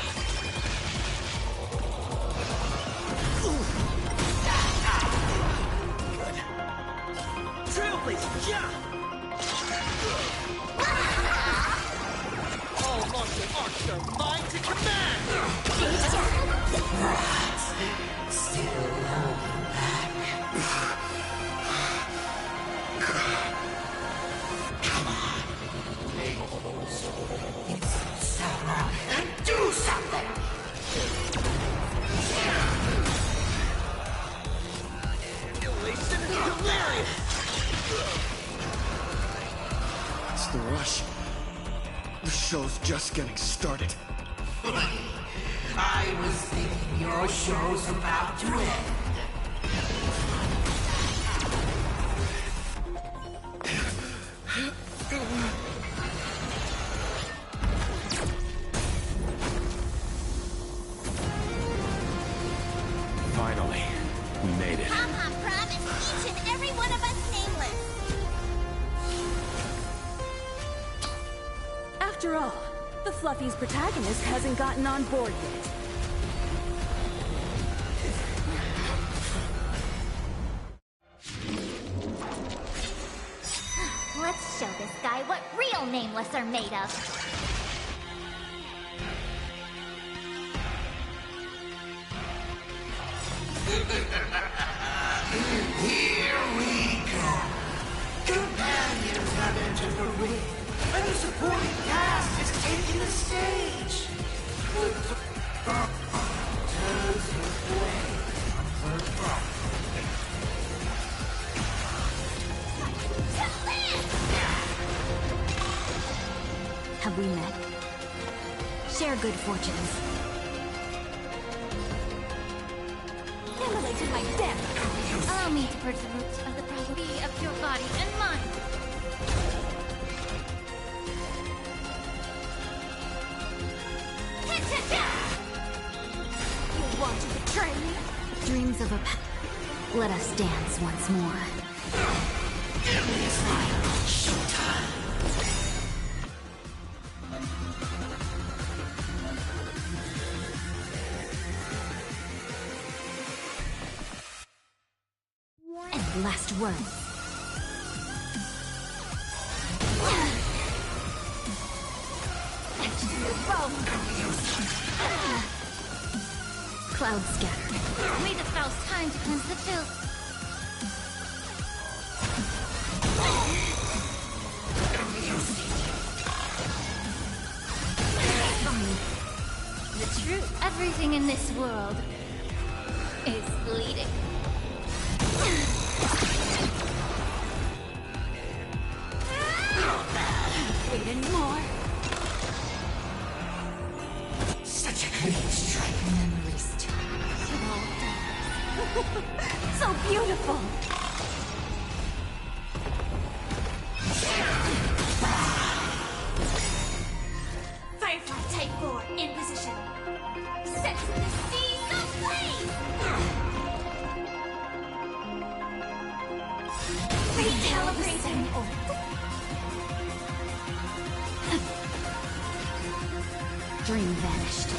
Trailblazer, yeah! All martial arts are mine to command! Still holding back. Come on. Step up and do something. Elation and delirium! It's the rush. The show's just getting started. I was thinking your show's about to end. Finally, we made it. Pom-Pom promised each and every one of us nameless. After all, the Fluffy's protagonist hasn't gotten on board yet. Let's show this guy what real nameless are made of. Here we go. Companions have entered the ring, and the supporting cast is taking the stage. Turns his way on her front. Have we met? Share good fortunes. Immolated my death. Allow me to purge the roots of the probability of your body and mind. You want to betray me? Dreams of a Let us dance once more. And last word. Cloud scattered. We the Faust time to cleanse the filth. The truth. Everything in this world is bleeding. Wait anymore. Such a clean strike. Memories so beautiful. Firefly Type 4 in position. Set to the seas of flame! Recalibrating. Dream vanished.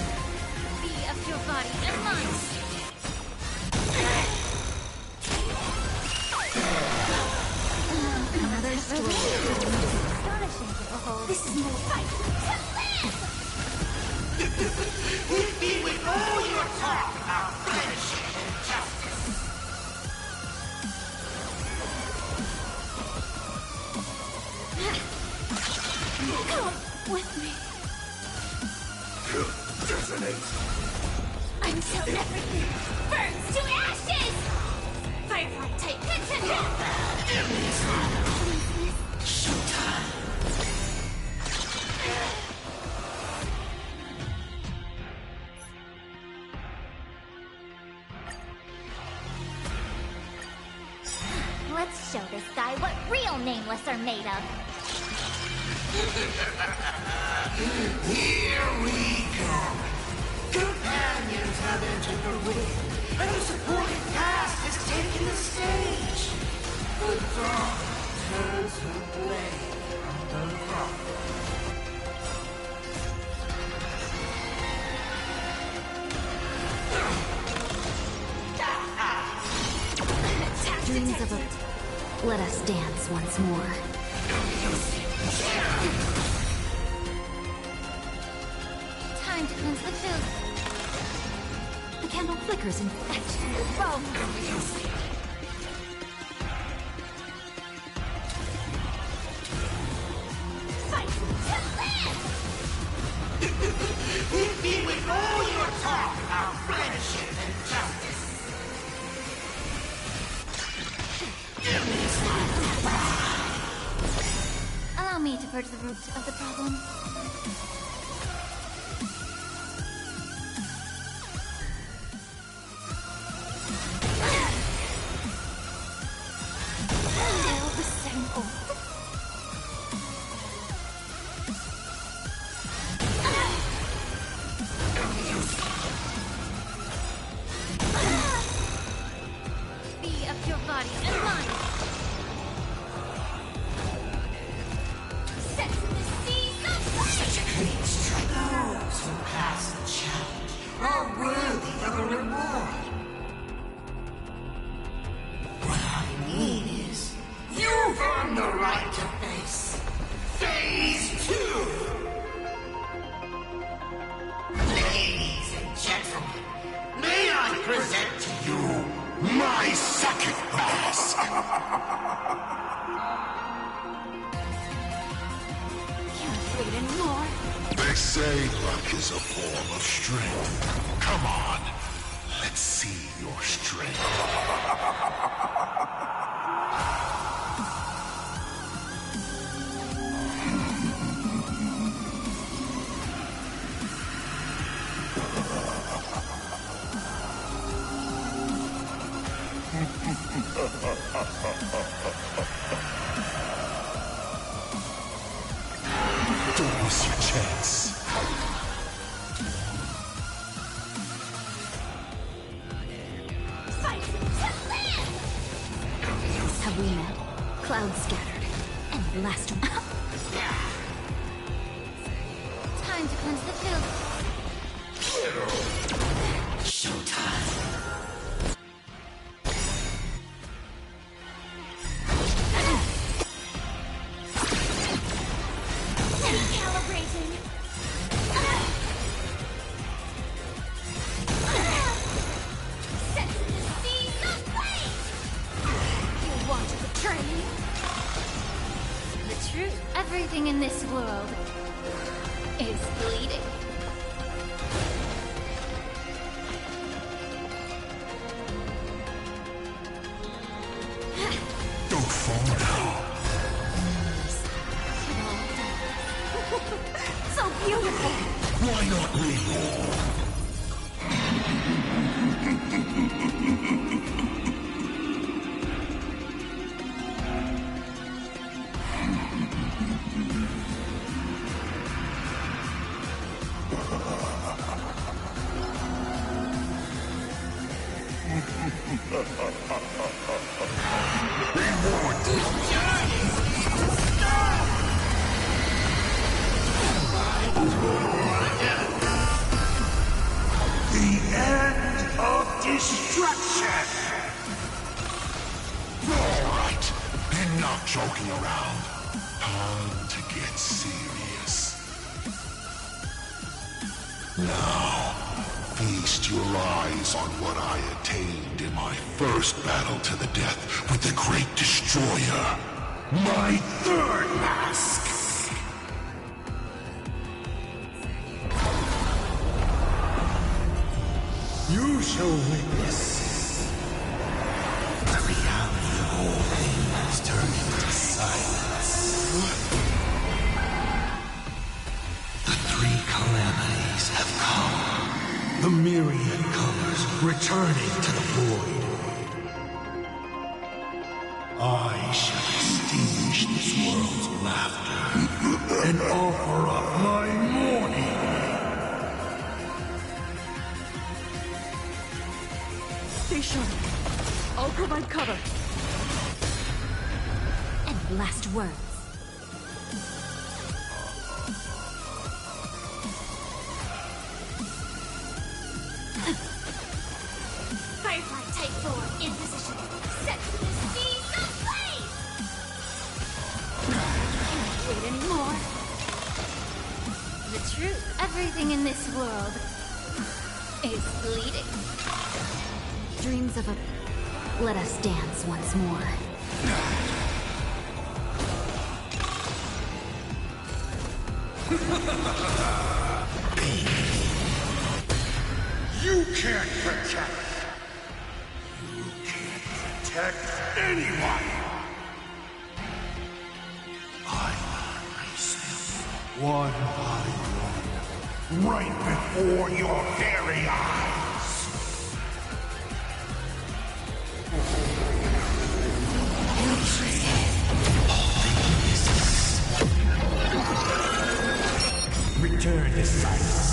Be of your body and mind. Another story. Astonishing to behold. This is more fight. Hit me with all your talk about friendship and justice. Come with me. Detonate. Until everything burns to ashes! Firefly Type Showtime. Let's show this guy what real nameless are made of. Here we go. Companions have entered the ring, and the supporting cast has taken the stage. The dark turns her blade on the rock. Dreams of a... Let us dance once more. Time to cleanse the filth. The candle flickers in Boom! Fight to live! Hit me with all your talk about friendship and justice. Allow me to purge the root of the problem. Still the same old. Be of your body and mind. Set to the seas of flame! Such a clean strike. Those who pass the challenge are worthy of a reward. What I mean is, you've earned the right to face Phase 2! Ladies and gentlemen, may I present to you my second mask! Can't wait anymore. They say luck is a form of strength. Come on, let's see your strength. Don't miss your chance. we met, clouds scattered, and blast. Time to cleanse the field. Showtime. Recalibrating. Set the seas aflame. You want to betray me? The truth. Everything in this world is bleeding. Don't fall now. So beautiful. Why not leave all? The end of destruction! Alright, enough joking around. Time to get serious. Now, feast your eyes on what I attained in my first battle to the death with the Great Destroyer. My third mask! You shall witness the reality of all things turning to silence. The three calamities have come. The myriad colors returning to the void. I shall extinguish this world's laughter and offer up my mourning. Stay sharp. I'll provide cover. And last words. Firefly Type 4 in position. Set the seas aflame. Can't wait anymore. The truth. Everything in this world is bleeding. Dreams of a... Let us dance once more. You can't protect. You can't protect anyone. I erase them one by one, right before your very eyes. Return to silence.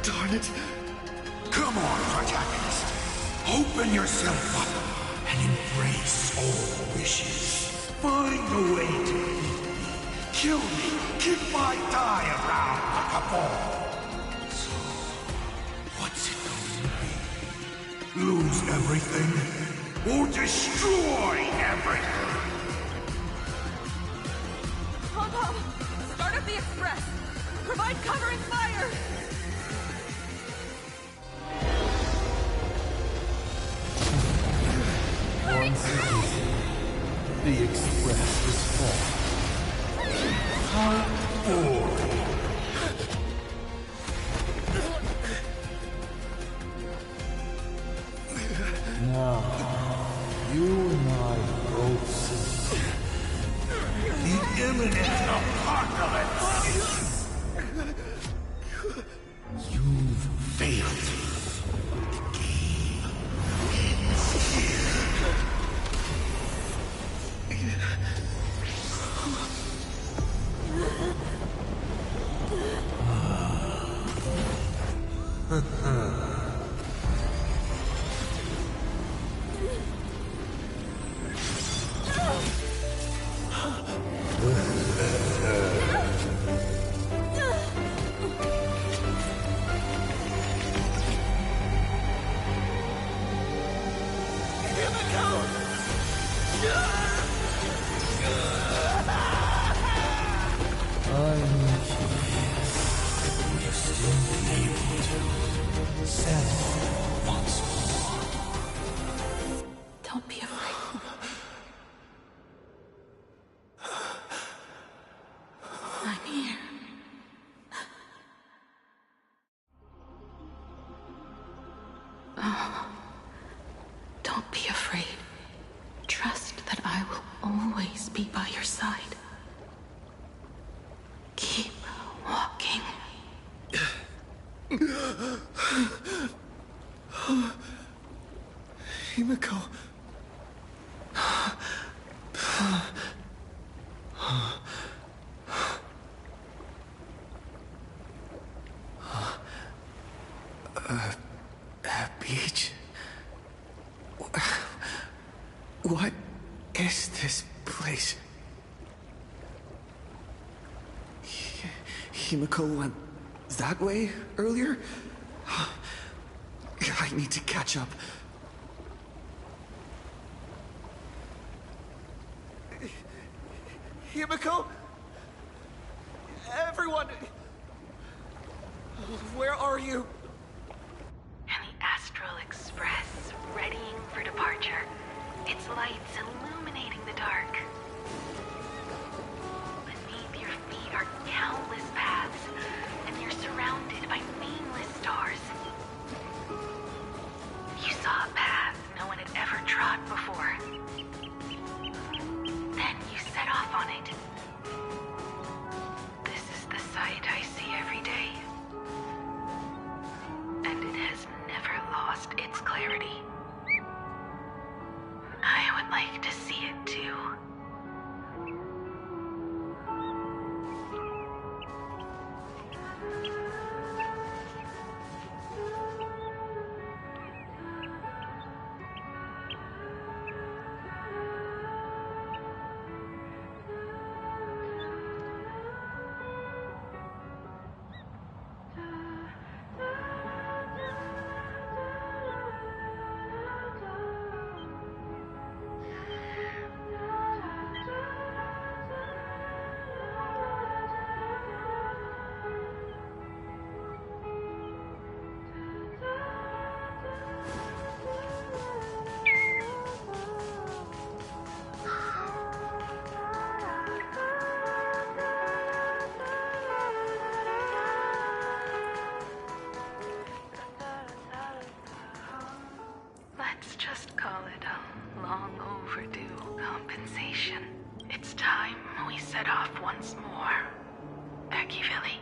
Darn it. Come on, protagonist. Open yourself up and embrace all wishes. Find a way to beat me. Kill me. Kick my die around like a ball. So, what's it going to be? Lose everything or destroy everything? Pom-Pom! Start up the express! Provide covering fire! Once again, the express is full. How boring. Now, you and I both see the imminent apocalypse. You've failed. The game ends here. Keep walking. Himiko. Beach? What is this place? Himiko went that way earlier? I need to catch up. Himiko? Everyone! Where are you? And the Astral Express, readying for departure. Its lights illuminating the dark. Beneath your feet are countless paths, and you're surrounded by nameless stars. You saw a path no one had ever trod before. Then you set off on it. This is the sight I see every day. And it has never lost its clarity. I would like to see it too. Let's just call it a long overdue compensation. It's time we set off once more. Akivilli.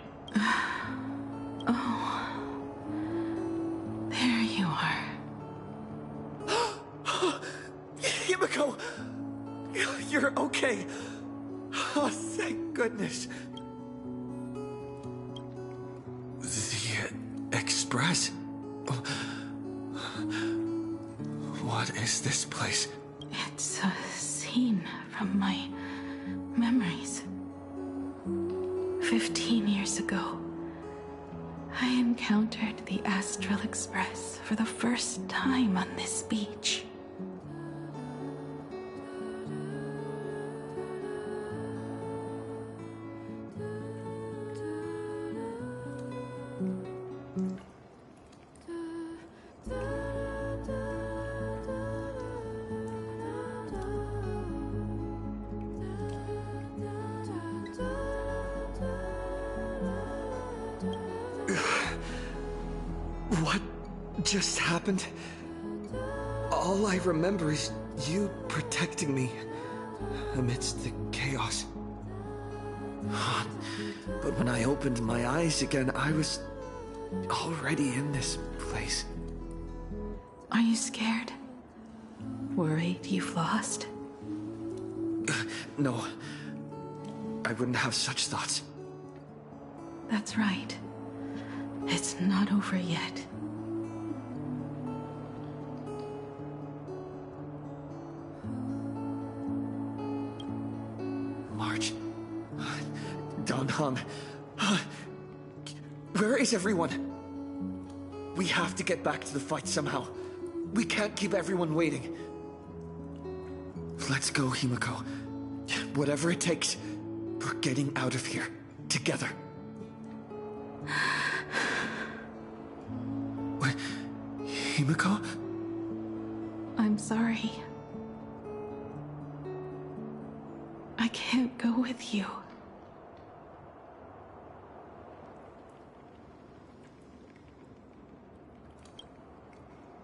Oh. There you are. Himiko! You're okay. Oh, thank goodness. The Express? What is this place? It's a scene from my memories. 15 years ago, I encountered the Astral Express for the first time on this beach. What just happened? All I remember is you protecting me amidst the chaos. But when I opened my eyes again, I was already in this place. Are you scared? Worried you've lost? No. I wouldn't have such thoughts. That's right. It's not over yet. March. Don Hong. Where is everyone? We have to get back to the fight somehow. We can't keep everyone waiting. Let's go, Himiko. Whatever it takes, we're getting out of here. Together. What? Himiko? I'm sorry. I can't go with you.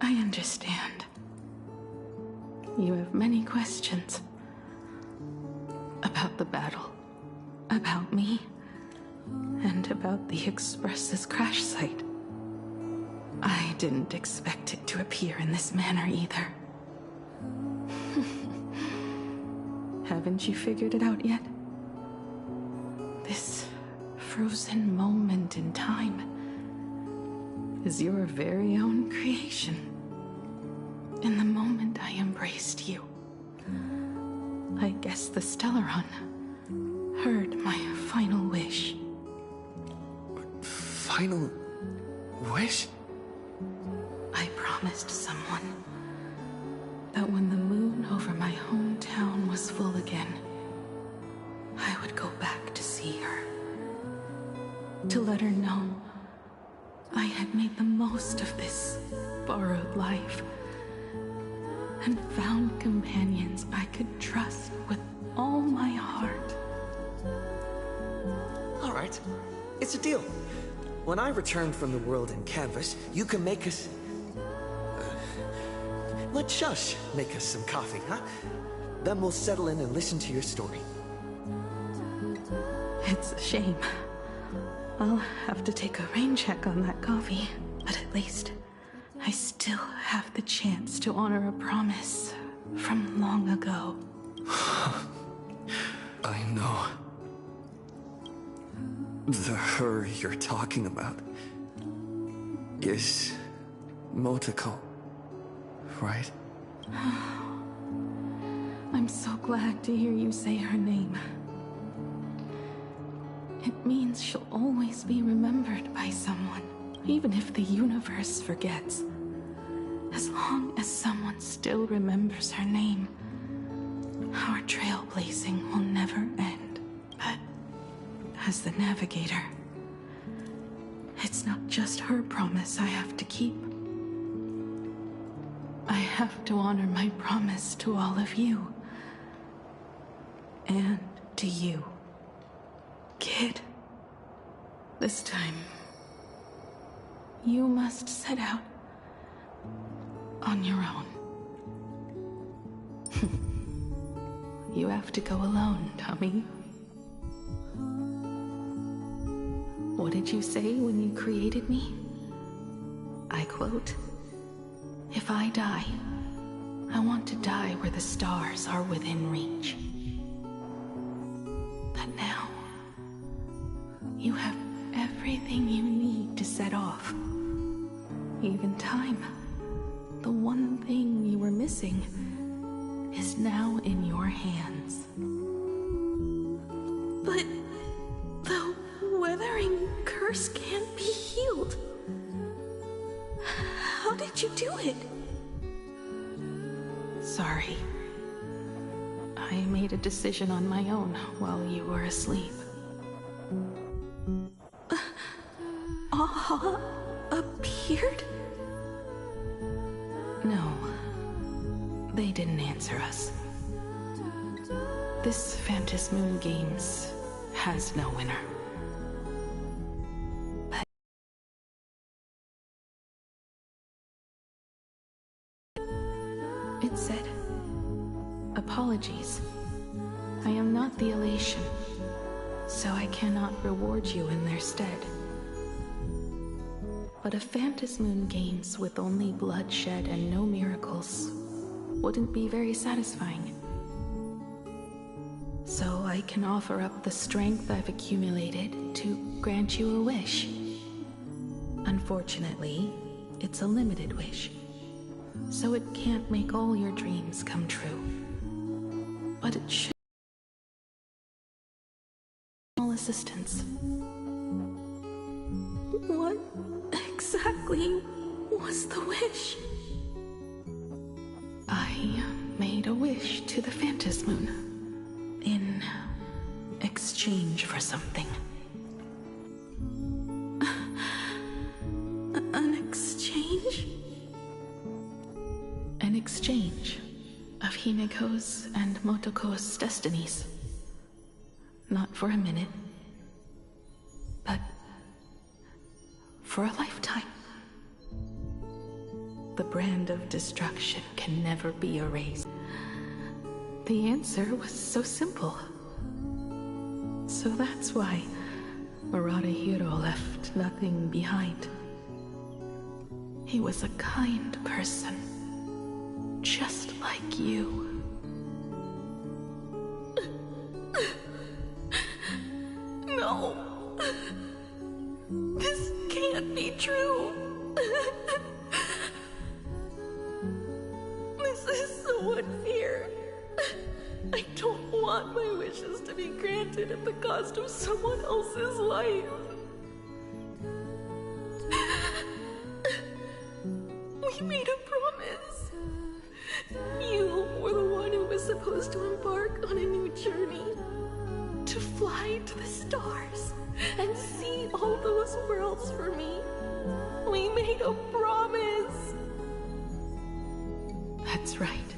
I understand. You have many questions. About the battle. About me. And about the Express's crash site. I didn't expect it to appear in this manner either. Haven't you figured it out yet? This frozen moment in time is your very own creation. In the moment I embraced you, I guess the Stellaron heard my final wish. Final wish? I promised someone that when the moon over my hometown was full again, I would go back to see her. To let her know I had made the most of this borrowed life and found companions I could trust with all my heart. All right, it's a deal. When I return from the world in canvas, you can make us... let Shush make us some coffee, huh? Then we'll settle in and listen to your story. It's a shame. I'll have to take a rain check on that coffee, but at least I still have the chance to honor a promise from long ago. I know. The her you're talking about is Motoko, right? I'm so glad to hear you say her name. It means she'll always be remembered by someone, even if the universe forgets. As long as someone still remembers her name, our trailblazing will never end. But as the navigator, it's not just her promise I have to keep. I have to honor my promise to all of you. And to you, kid. This time, you must set out on your own. You have to go alone, Tommy. What did you say when you created me? I quote, "If I die, I want to die where the stars are within reach." But now, you have everything you need to set off. Even time. The one thing you were missing is now in your hands. But the weathering curse can't be healed. How did you do it? Sorry. I made a decision on my own while you were asleep. Aha appeared? No. They didn't answer us. This Phantasm Moon Games has no winner. But it said, "Apologies. I am not the elation, so I cannot reward you in their stead. But a Phantasm Moon Games with only bloodshed and no miracles wouldn't be very satisfying. So I can offer up the strength I've accumulated to grant you a wish. Unfortunately, it's a limited wish, so it can't make all your dreams come true. But it should be small assistance." What exactly was the wish? I made a wish to the Phantasm Moon in exchange for something. An exchange? An exchange of Himeko's and Motoko's destinies. Not for a minute, but for a lifetime. The brand of destruction can never be erased. The answer was so simple. So that's why Hiro left nothing behind. He was a kind person, just like you. No! This can't be true! This is so unfair. I don't want my wishes to be granted at the cost of someone else's life. We made a promise. You were the one who was supposed to embark on a new journey. To fly to the stars and see all those worlds for me. We made a promise. That's right.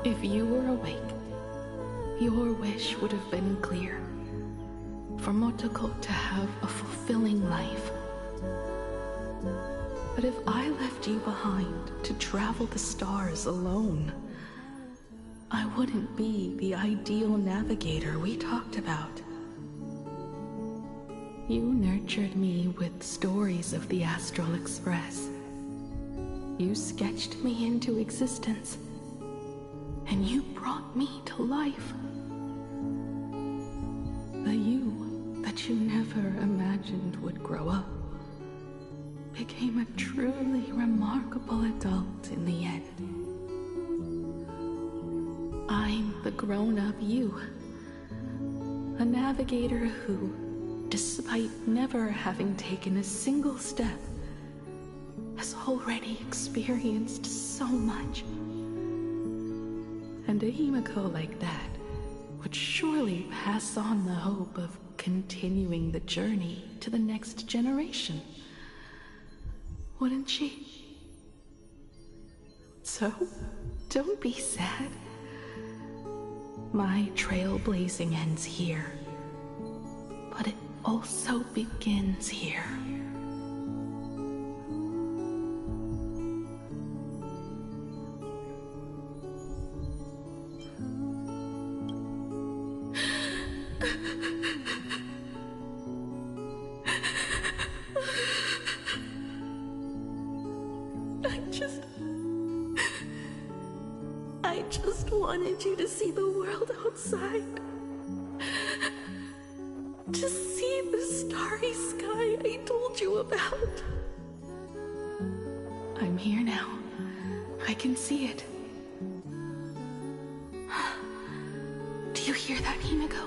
If you were awake, your wish would have been clear. For Motoko to have a fulfilling life. But if I left you behind to travel the stars alone, I wouldn't be the ideal navigator we talked about. You nurtured me with stories of the Astral Express. You sketched me into existence, and you brought me to life. The you that you never imagined would grow up became a truly remarkable adult in the end. I'm the grown-up you, a navigator who, despite never having taken a single step, has already experienced so much. And a Himiko like that would surely pass on the hope of continuing the journey to the next generation. Wouldn't she? So, don't be sad. My trailblazing ends here, but it also begins here. I just wanted you to see the world outside. To see the starry sky I told you about. I'm here now. I can see it. Do you hear that, Himiko?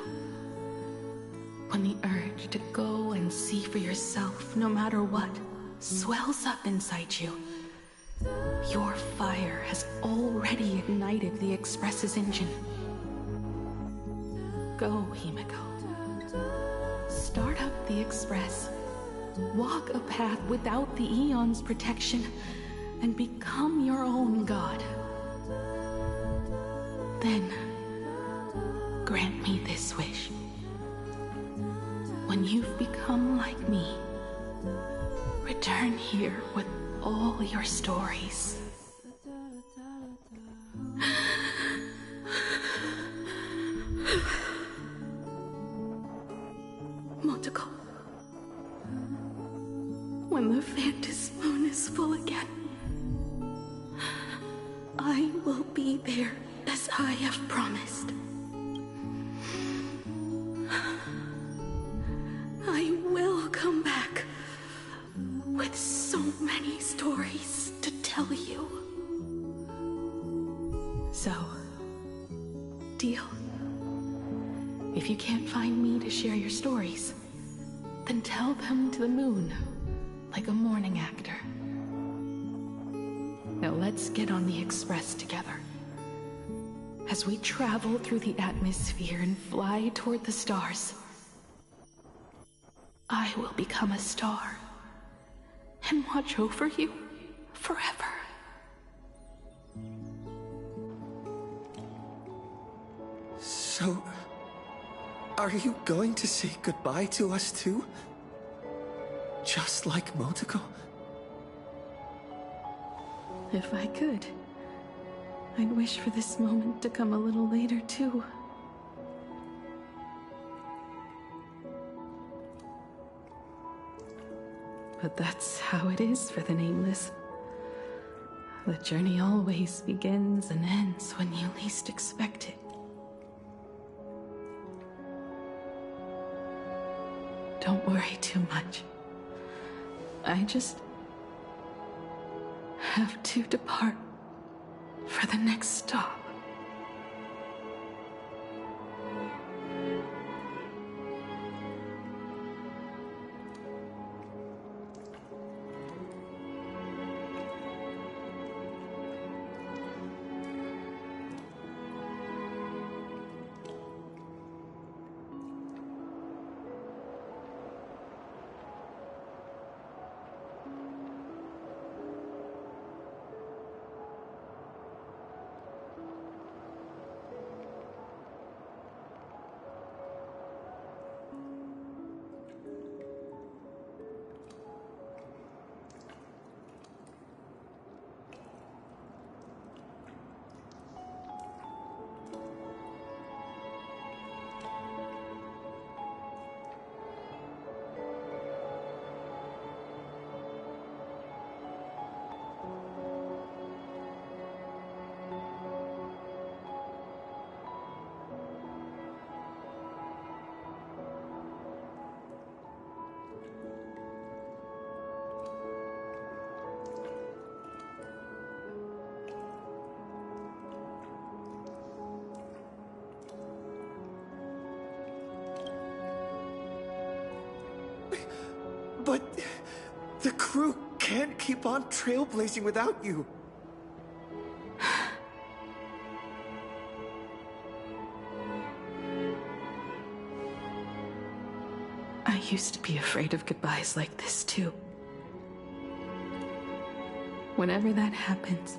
When the urge to go and see for yourself, no matter what, swells up inside you, your fire has already ignited the Express's engine. Go, Himiko. Start up the Express. Walk a path without the Aeon's protection, and become your own god. Then, grant me this wish. When you've become like me, return here with all your stories. Motoko, when the Phantom Moon is full again, I will be there as I have promised. I will come back with so many stories to tell you. So, deal? If you can't find me to share your stories, then tell them to the moon, like a morning actor. Now let's get on the Express together. As we travel through the atmosphere and fly toward the stars, I will become a star and watch over you forever. So, are you going to say goodbye to us too? Just like Motoko? If I could, I'd wish for this moment to come a little later too. But that's how it is for the Nameless. The journey always begins and ends when you least expect it. Don't worry too much. I just have to depart for the next stop. But the crew can't keep on trailblazing without you. I used to be afraid of goodbyes like this too. Whenever that happens,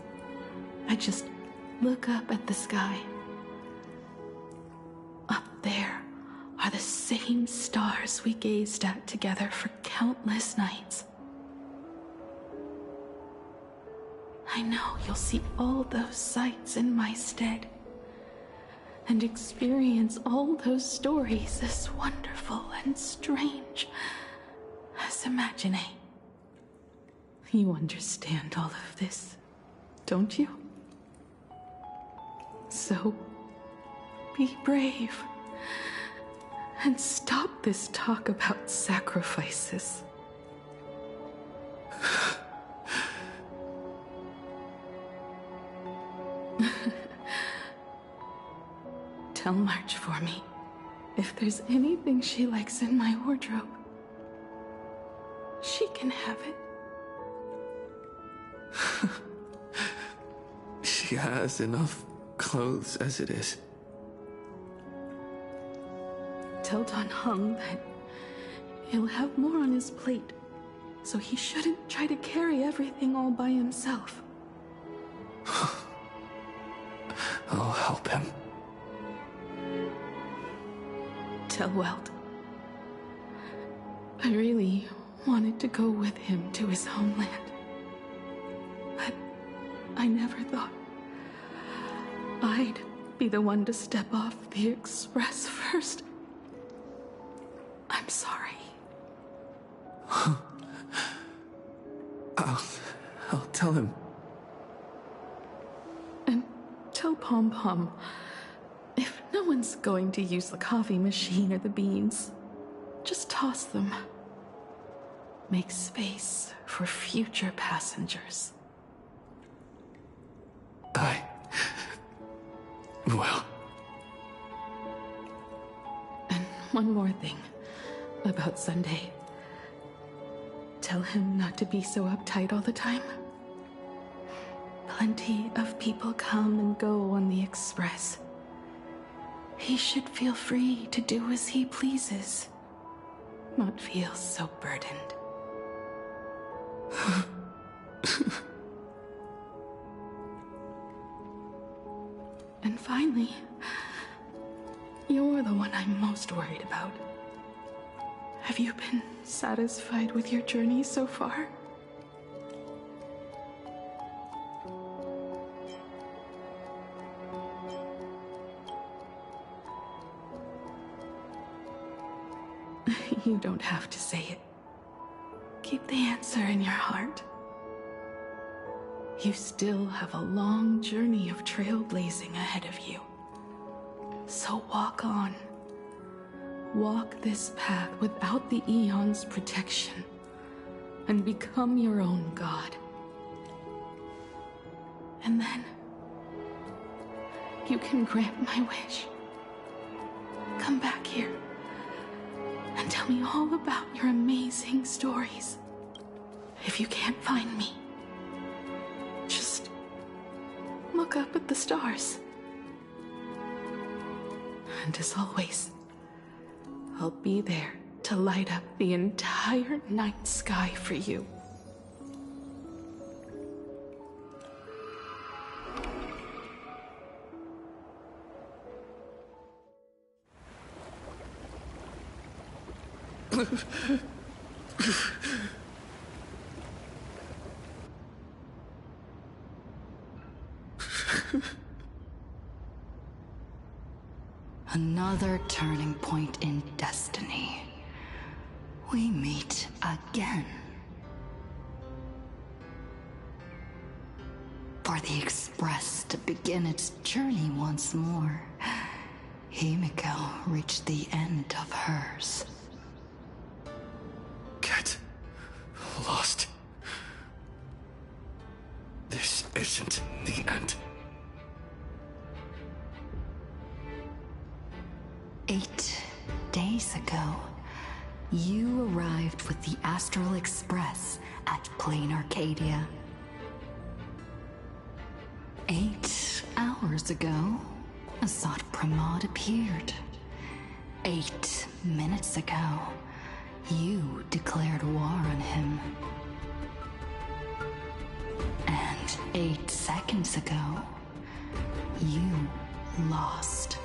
I just look up at the sky. Up there are the same stars we gazed at together for countless nights. I know you'll see all those sights in my stead and experience all those stories as wonderful and strange as imagining. You understand all of this, don't you? So, be brave and stop this talk about sacrifices. Tell March for me if there's anything she likes in my wardrobe. She can have it. She has enough clothes as it is. Tell Don Hung that he'll have more on his plate, so he shouldn't try to carry everything all by himself. I'll help him. Tell Welt I really wanted to go with him to his homeland, but I never thought I'd be the one to step off the express first. I'm sorry. I'll tell him. And tell Pom Pom, if no one's going to use the coffee machine or the beans, just toss them. Make space for future passengers. Well. And one more thing about Sunday. Tell him not to be so uptight all the time. Plenty of people come and go on the express. He should feel free to do as he pleases, not feel so burdened. And finally, you're the one I'm most worried about. Have you been satisfied with your journey so far? You don't have to say it. Keep the answer in your heart. You still have a long journey of trailblazing ahead of you. So walk on. Walk this path without the Eon's protection, and become your own god. And then, you can grant my wish. Come back here, and tell me all about your amazing stories. If you can't find me, just look up at the stars. And as always, I'll be there to light up the entire night sky for you. Another turning point in destiny. We meet again. For the Express to begin its journey once more, Himiko reached the end of hers. Get lost. This isn't the end. 8 days ago, you arrived with the Astral Express at Plain Arcadia. 8 hours ago, Assad Pramod appeared. 8 minutes ago, you declared war on him. And 8 seconds ago, you lost.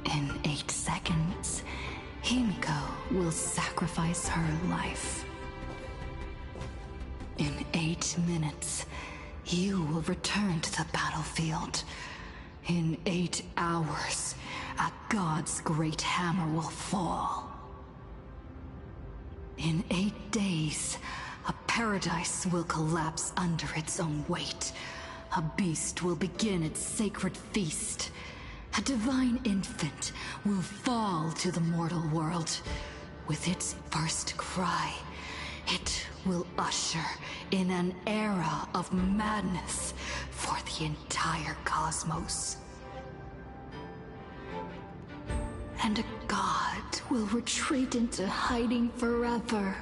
In 8 seconds, Himiko will sacrifice her life. In 8 minutes, you will return to the battlefield. In 8 hours, a god's great hammer will fall. In 8 days, a paradise will collapse under its own weight. A beast will begin its sacred feast. A divine infant will fall to the mortal world. With its first cry, it will usher in an era of madness for the entire cosmos. And a god will retreat into hiding forever.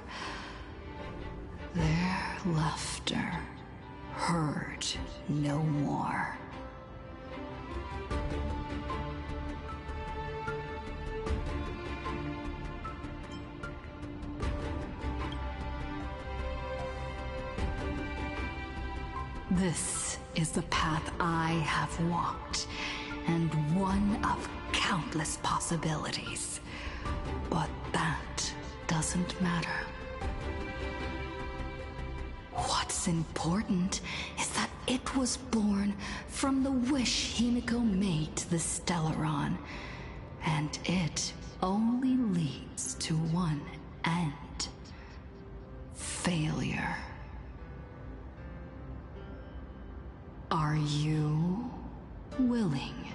Their laughter heard no more. This is the path I have walked, and one of countless possibilities. But that doesn't matter. What's important is that it was born from the wish Himiko made to the Stellaron, and it only leads to one end: failure. Are you willing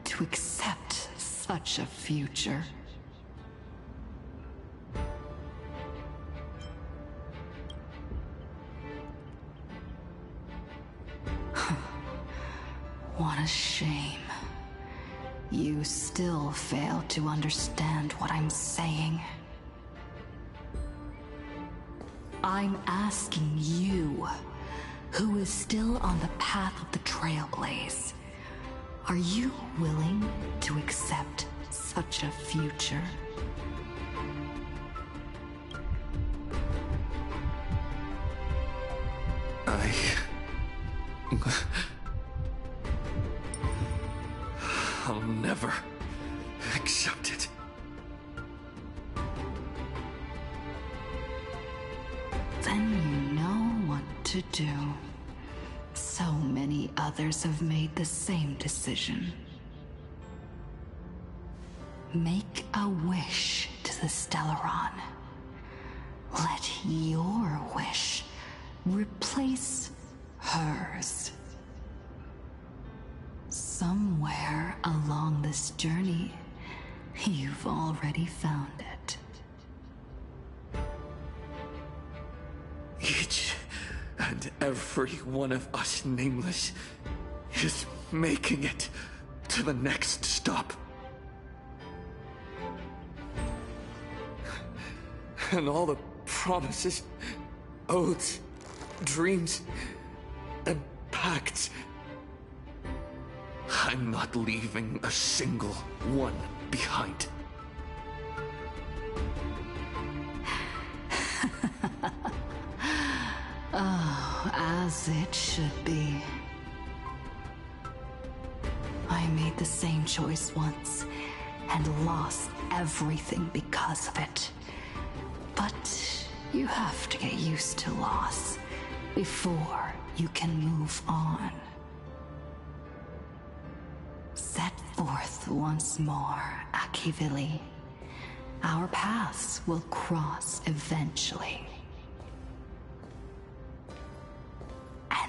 to accept such a future? What a shame. You still fail to understand what I'm saying. I'm asking you, who is still on the path of the Trailblaze, are you willing to accept such a future? I'll never accept it. Then you know what to do. So many others have made the same decision. Make a wish to the Stellaron. Let your wish replace hers. Somewhere along this journey, you've already found it. Each and every one of us nameless is making it to the next stop. And all the promises, oaths, dreams, and pacts. I'm not leaving a single one behind. Oh, as it should be. I made the same choice once, and lost everything because of it. But you have to get used to loss before you can move on. Set forth once more, Akivili. Our paths will cross eventually.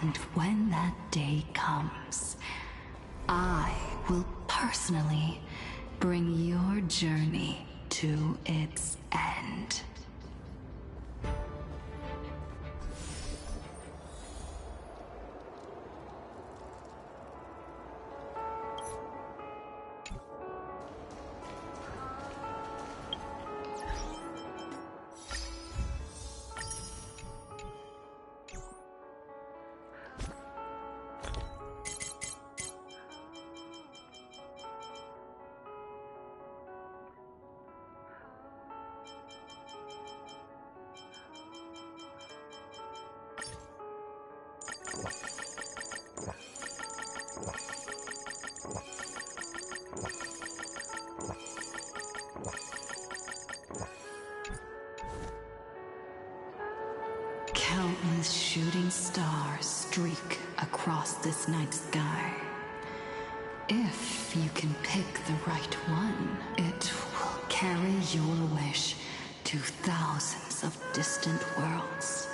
And when that day comes, I will personally bring your journey to its end. Countless shooting stars streak across this night sky. If you can pick the right one, it will carry your wish to thousands of distant worlds.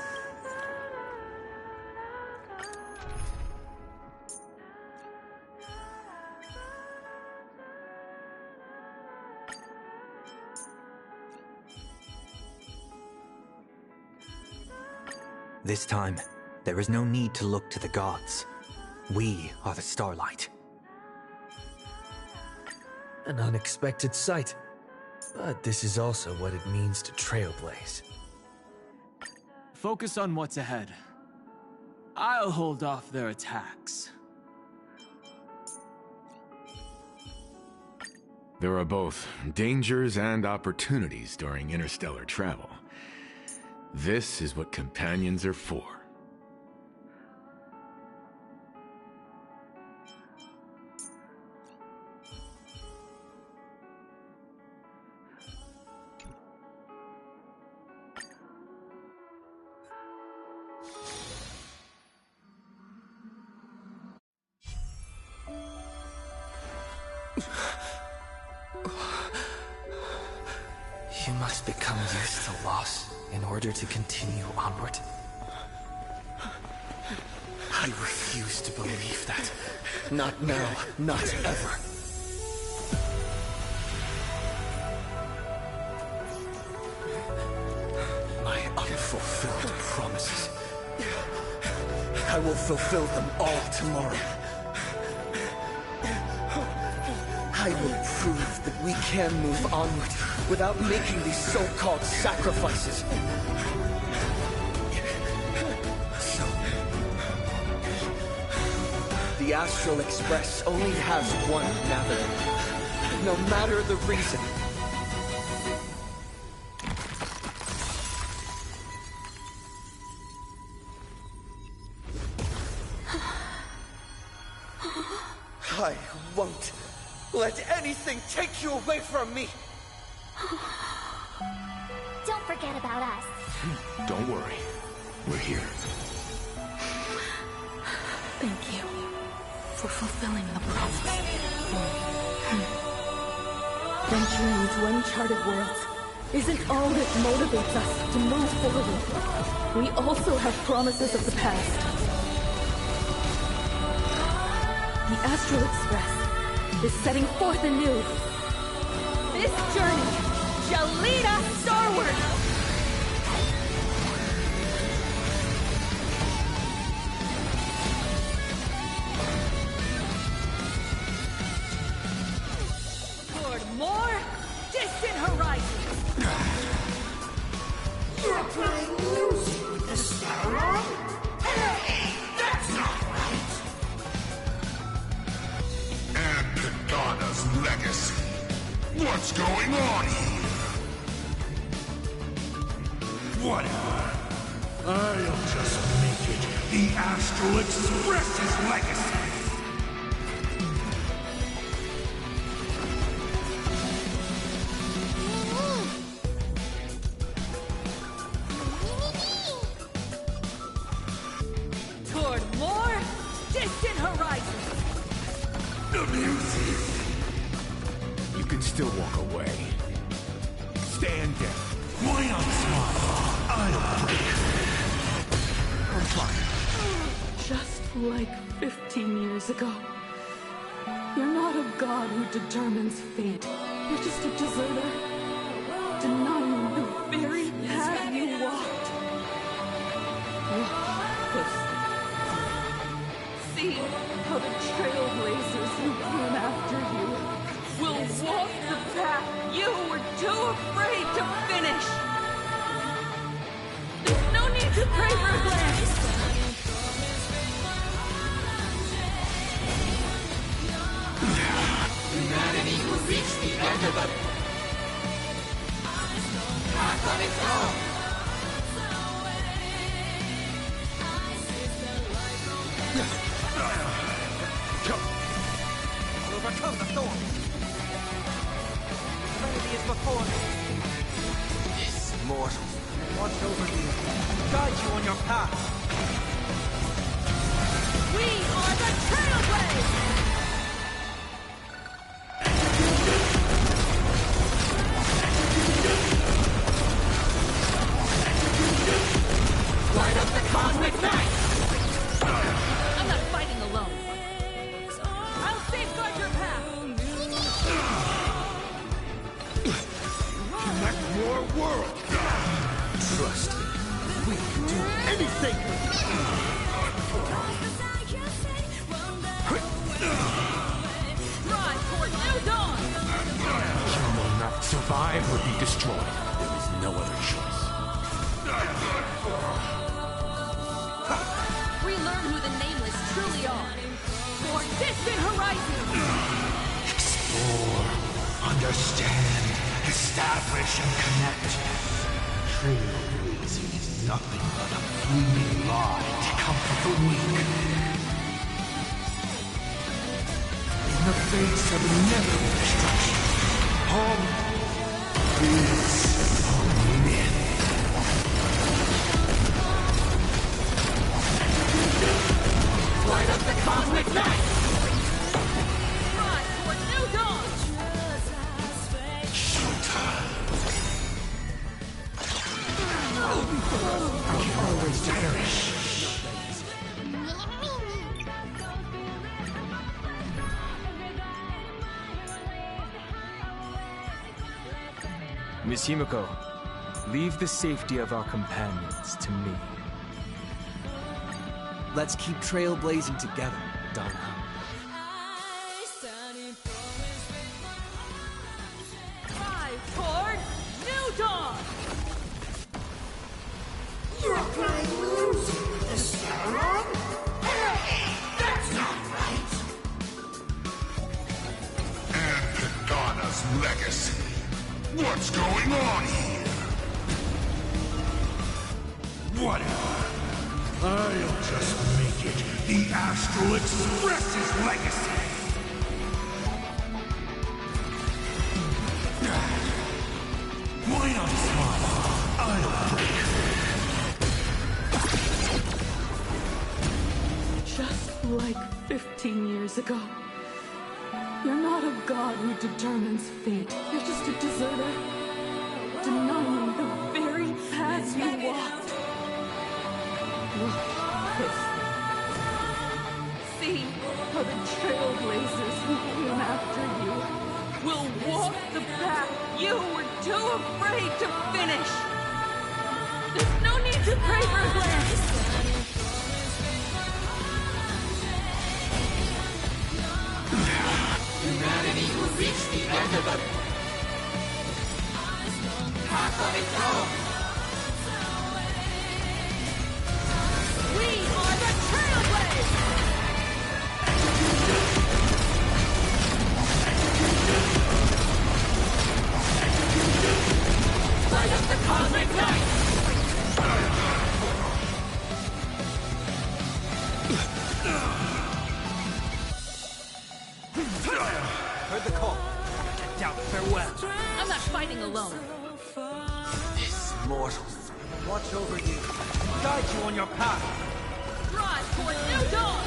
This time, there is no need to look to the gods. We are the starlight. An unexpected sight. But this is also what it means to trailblaze. Focus on what's ahead. I'll hold off their attacks. There are both dangers and opportunities during interstellar travel. This is what companions are for. You must become used to loss in order to continue onward. I refuse to believe that. Not now, not ever. My unfulfilled promises. I will fulfill them all tomorrow. I will prove that we can move onward without making these so-called sacrifices. So, the Astral Express only has one navigator, no matter the reason. I won't let anything take you away from me! Don't forget about us. Don't worry. We're here. Thank you for fulfilling the promise. Venturing into uncharted worlds isn't all that motivates us to move forward. We also have promises of the past. The Astral Express is setting forth anew. This journey shall lead us starward! Toward more distant horizons! You're playing music with the Sparrow? That's not right! And Pagana's legacy. What's going on here? Whatever. I'll just make it the Astral Express's legacy. Toward more distant horizons! The music. You can still walk away. Stand down. Why not smile? I'll break her. I'm fine. Just like 15 years ago. You're not a god who determines fate. You're just a deserter. Denying the very path you walked. See how the trailblazers who came after you will walk the path you were too afraid to finish. There's no need to pray for a glance. Humanity will reach the end of the path on its own. I'll overcome the thorn. Humanity is before me. This mortal watch over you, guide you on your path. We are the Trailblazers! Light up the cosmic night! I'm not fighting alone. I'll safeguard your path. Connect more worlds! Trust me, we can do anything. Drive toward new dawn. You will not survive or be destroyed. There is no other choice. Relearn who the Nameless truly are. For distant horizons. Explore, understand, establish, and connect. Trailblazing is nothing but a fleeting lie to comfort the weak. In the face of inevitable destruction, home is a myth. Light up the cosmic night! Drive toward new dawn. Showtime! I can always perish. Miss Himiko, leave the safety of our companions to me. Let's keep trailblazing together, Donna. Drive toward new dawn. You're playing music with the Sparrow? That's not right! And Pagana's legacy. What's going on here? Whatever. I'll just make it the Astral Express's legacy. Why not smile? I'll break her. Just like 15 years ago. You're not a god who determines fate. You're just a deserter, denying the very path you walked. Look closely. See how the trailblazers who came after you will walk the path you were too afraid to finish. There's no need to pray for glance. Humanity will reach the end of the path on its own. We are the Trailblazers! Light up the cosmic night! Heard the call. Get down, farewell. I'm not fighting alone. This mortal will watch over you, guide you on your path. Rise toward new dawn!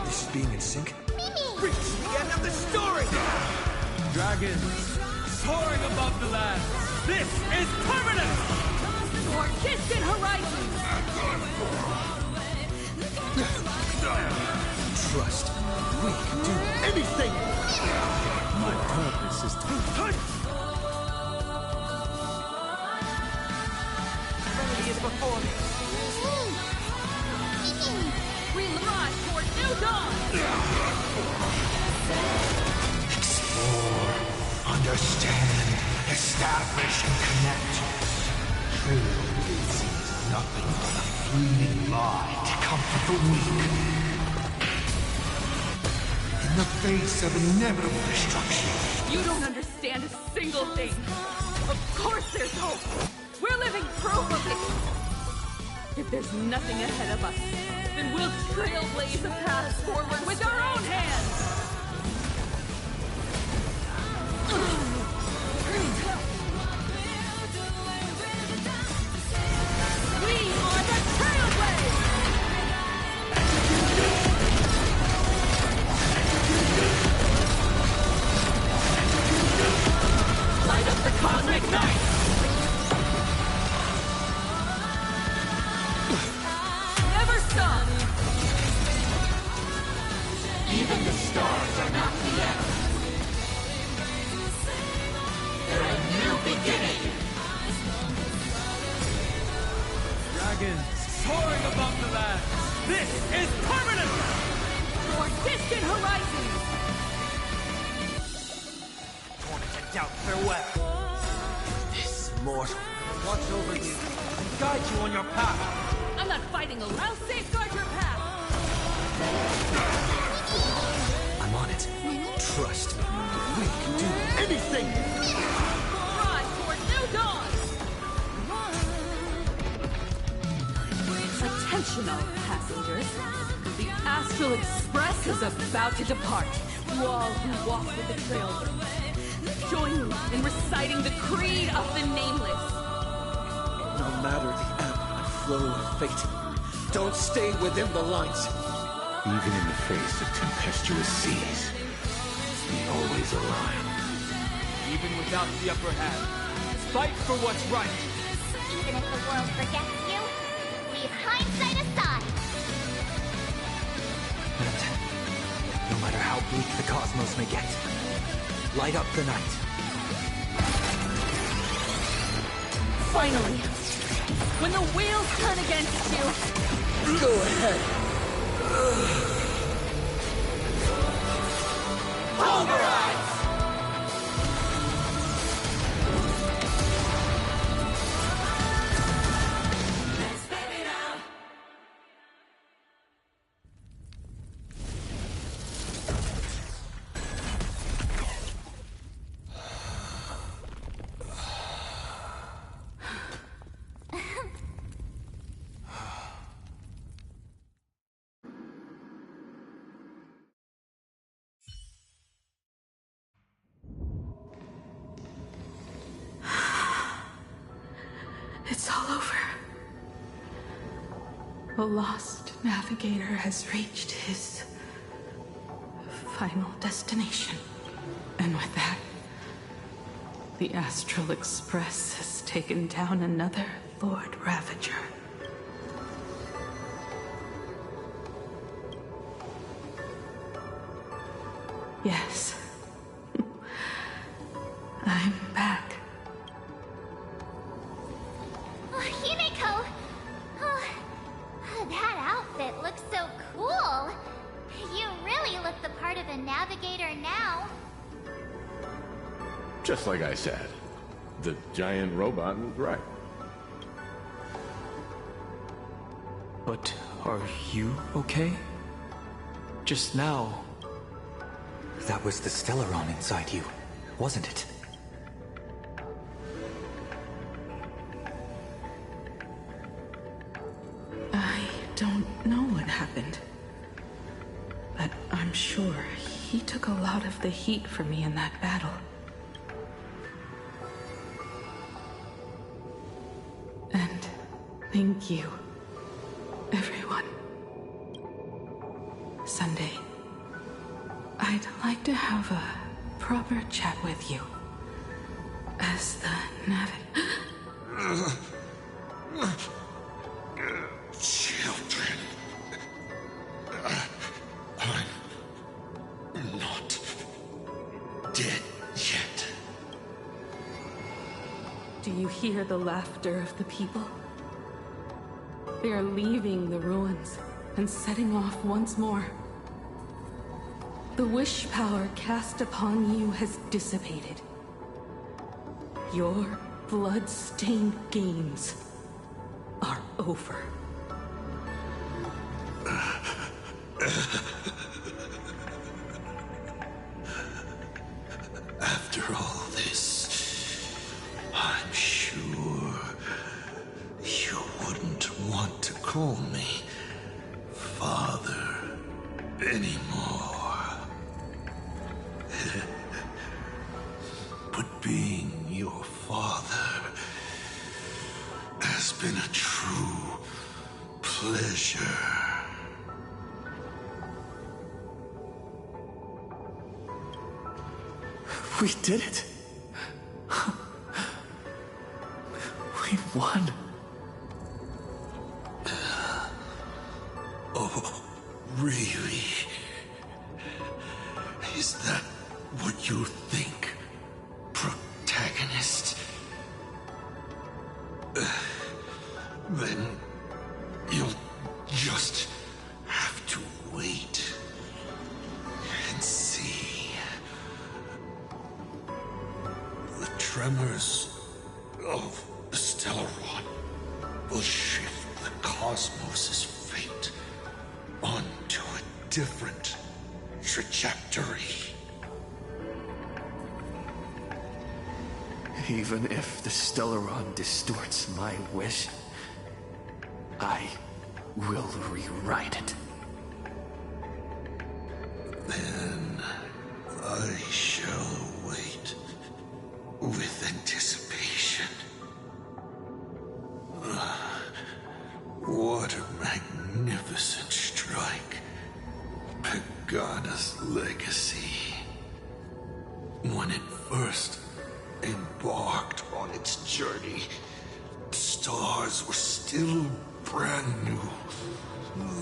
This is being in sync. Reach the end of the story! Dragons soaring above the land. This is permanent! Toward distant horizons! Trust, we can do anything! My purpose is to... Remedy is before me. We rise toward new dawn! Explore, understand, establish, and connect. Trailblazing is nothing but a fleeting lie to comfort the weak. In the face of inevitable destruction. You don't understand a single thing. Of course there's hope. We're living proof of it. If there's nothing ahead of us, then we'll trailblaze a path forward with our own hands. We are the Trailblazers! Light up the cosmic night! Never stop! Even the stars are not the end. They're a new beginning. Dragons soaring above the land. This is permanent! Toward distant horizons! Torment and doubt, farewell. This mortal will watch over you, guide you on your path. I'm not fighting alone. I'll safeguard your path! I'm on it. Trust me. We can do anything! Rise toward new dawn! Attention all passengers. The Astral Express is about to depart. To all who walk with the Trailblazers, join me in reciting the Creed of the Nameless. No matter the ebb and flow of fate, don't stay within the lines. Even in the face of tempestuous seas, we always align. Even without the upper hand, fight for what's right. Even if the world forgets you, leave hindsight aside. And no matter how bleak the cosmos may get, light up the night. Finally, when the wheels turn against you, go ahead. Pulverize! The lost navigator has reached his final destination. And with that, the Astral Express has taken down another Lord Ravager. Yes. I'm back. Oh, Himeko! Oh, that outfit looks so cool! You really look the part of a navigator now. Just like I said, the giant robot was right. But are you okay? Just now... That was the Stellaron inside you, wasn't it? I don't know what happened. But I'm sure he took a lot of the heat for me in that battle. And thank you, everyone. Sunday, I'd like to have a proper chat with you. As the Children. I'm not dead yet. Do you hear the laughter of the people? They are leaving the ruins and setting off once more. The wish power cast upon you has dissipated. Your blood-stained games are over. After all this, I'm sure you wouldn't want to call me Father anymore. But being your father has been a true pleasure. We did it! We won! Oh, really? Is that what you think, protagonist? Then you'll just have to wait and see. The tremors of the Stellaron will shift the cosmos's fate onto a different trajectory. Even if the Stellaron distorts my wish, I will rewrite it. Then I shall wait with anticipation. What a magnificent strike. Pagana's legacy. When it first embarked on its journey, the stars were still brand new,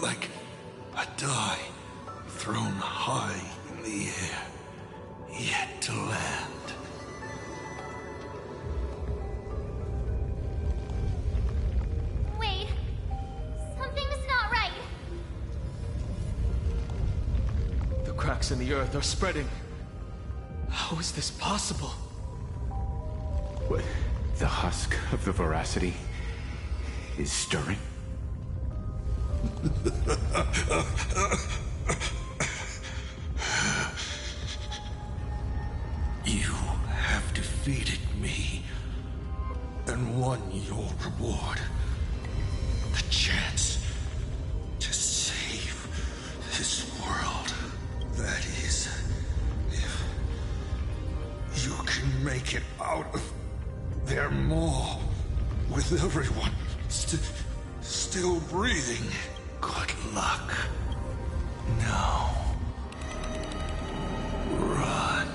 like a die thrown high in the air, yet to land. Wait, something's not right. The cracks in the earth are spreading. How is this possible? What? The husk of the veracity is stirring? You have defeated me and won your reward. The chance to save this world. That is, if you can make it out of there more with everyone still breathing. Good luck. Now, run.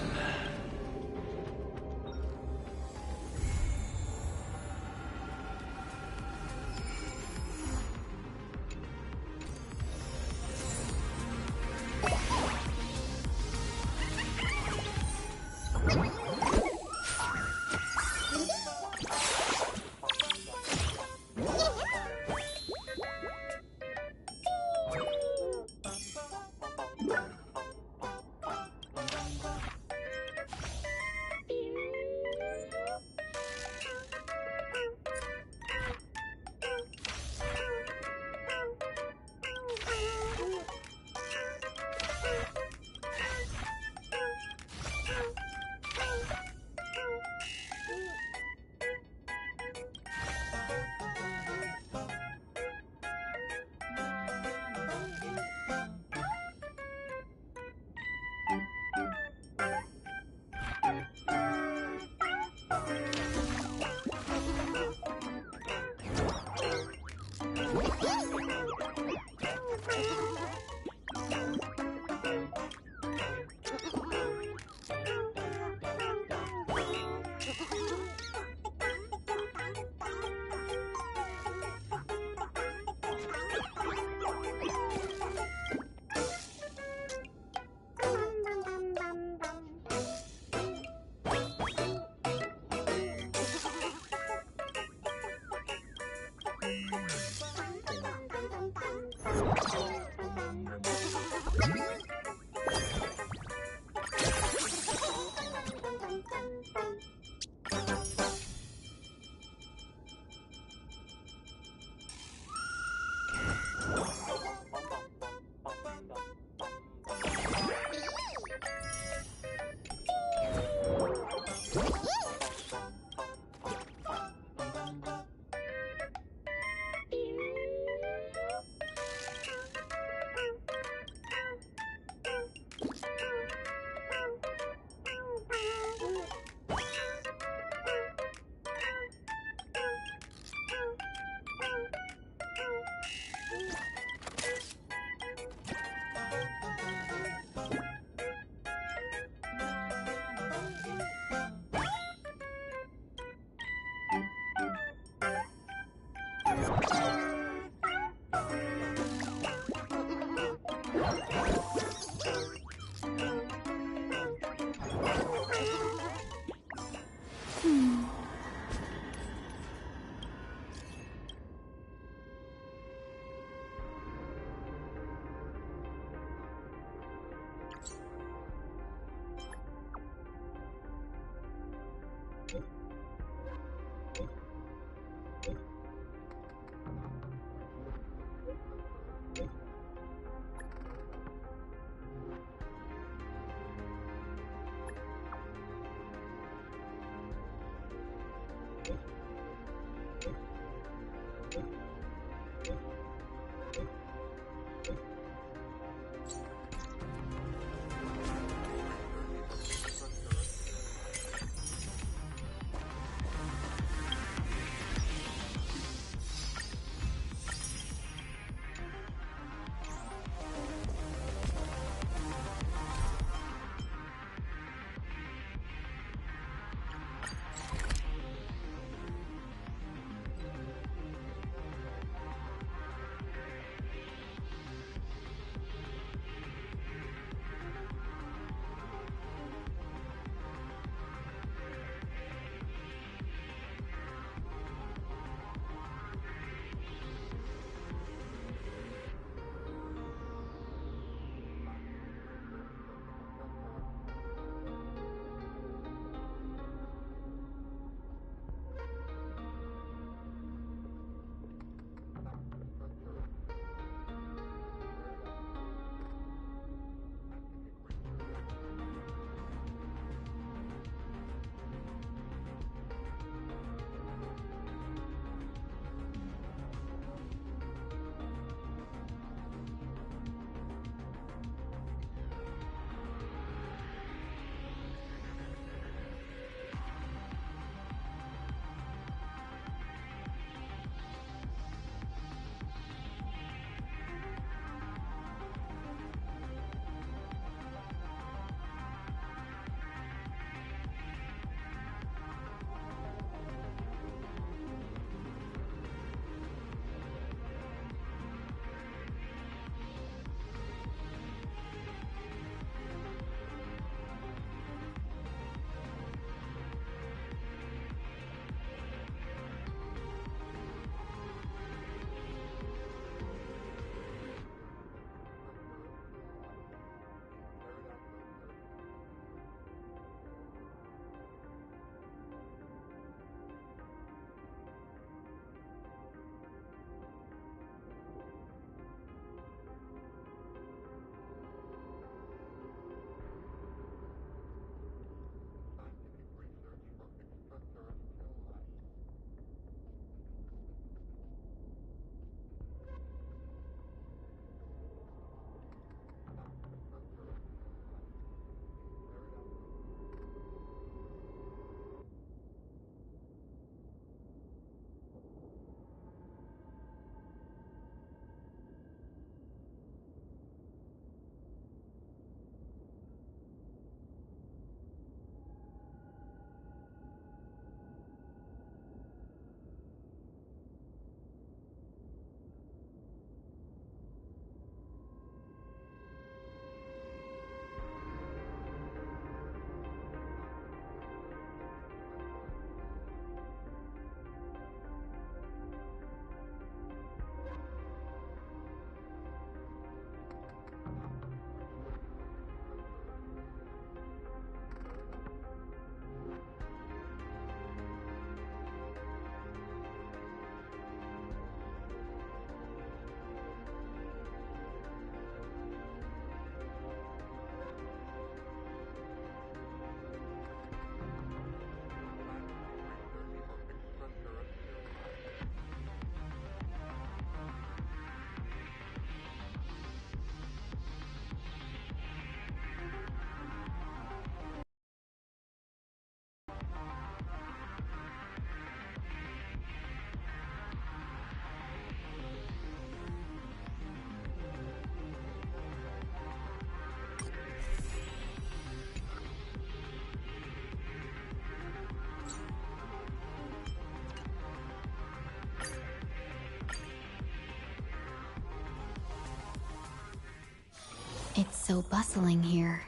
It's so bustling here.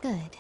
Good.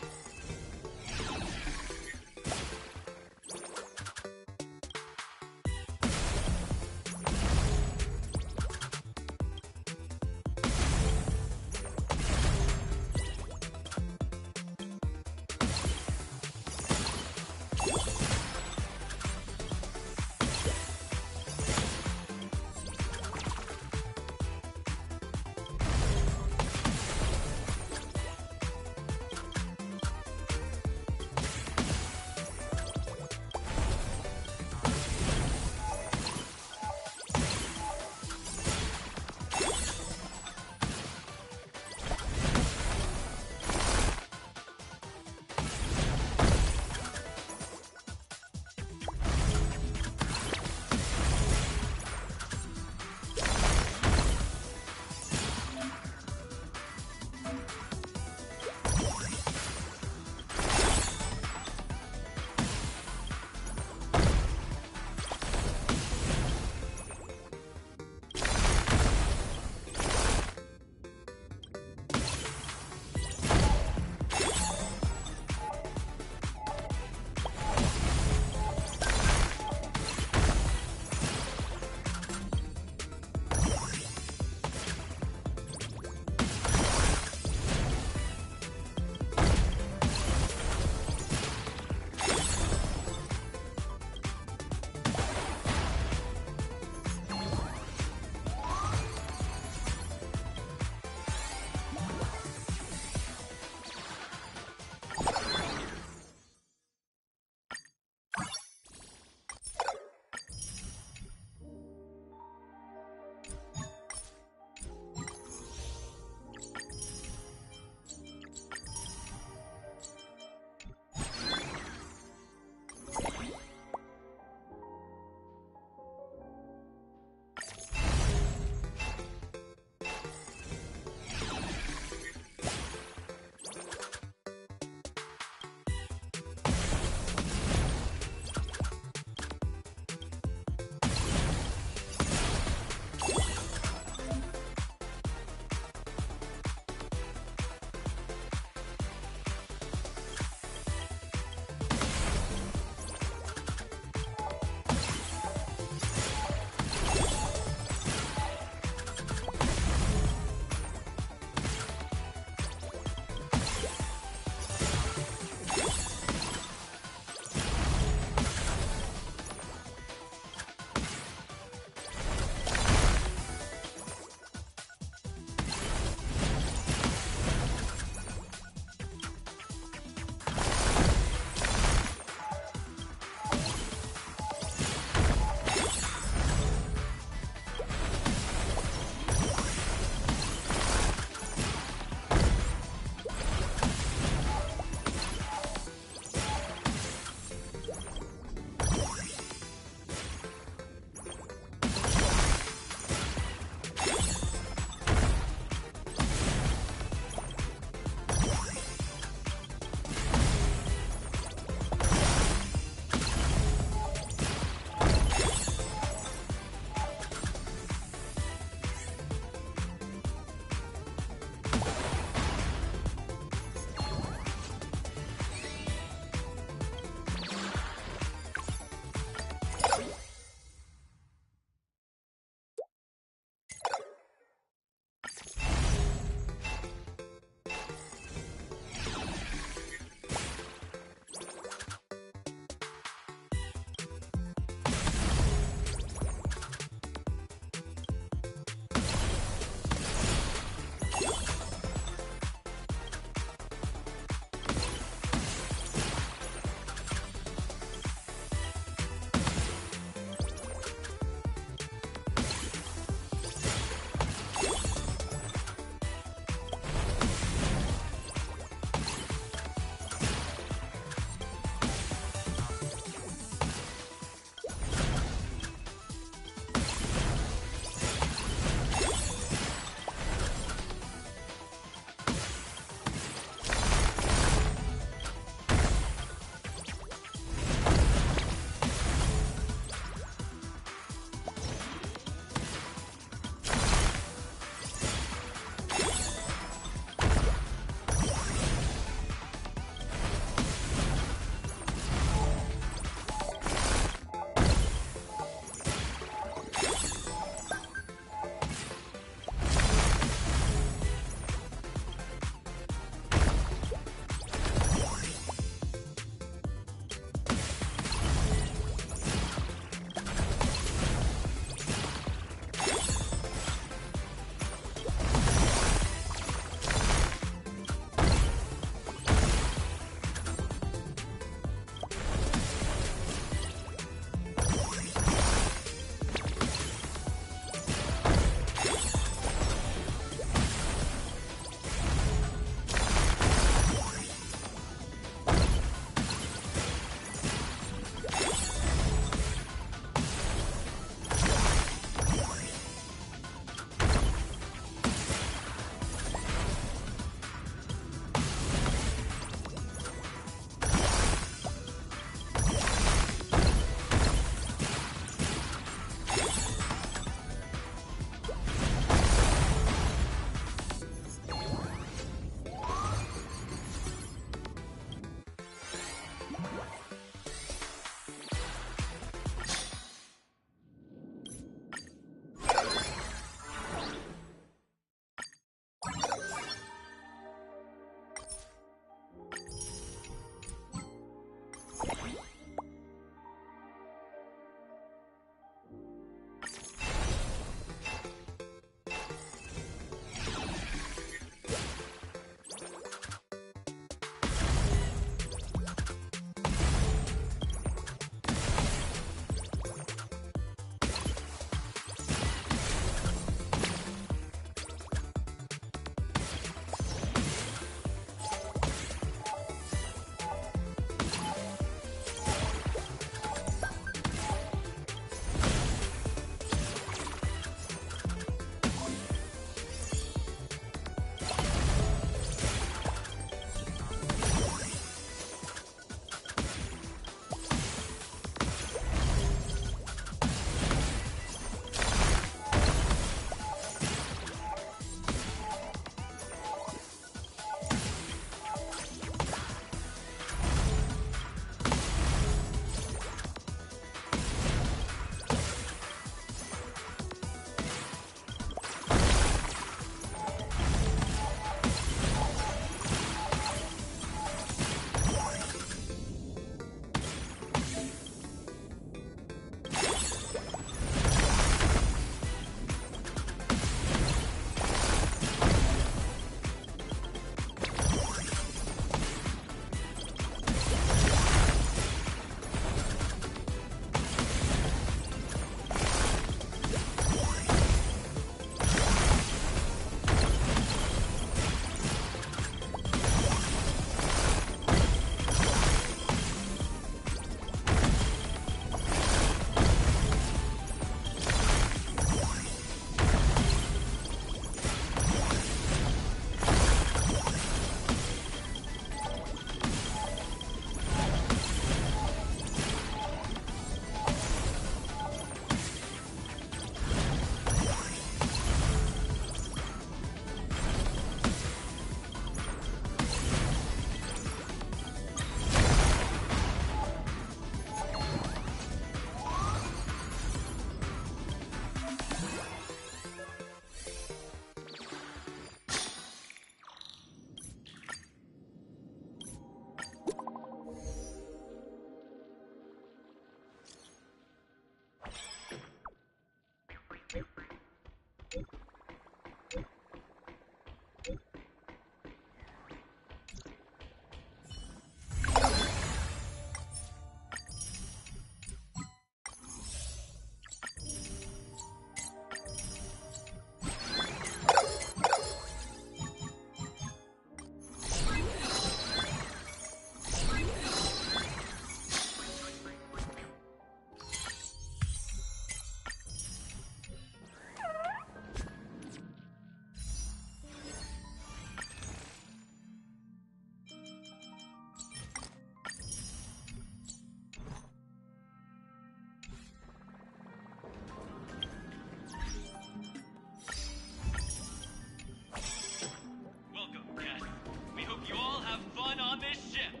on this ship.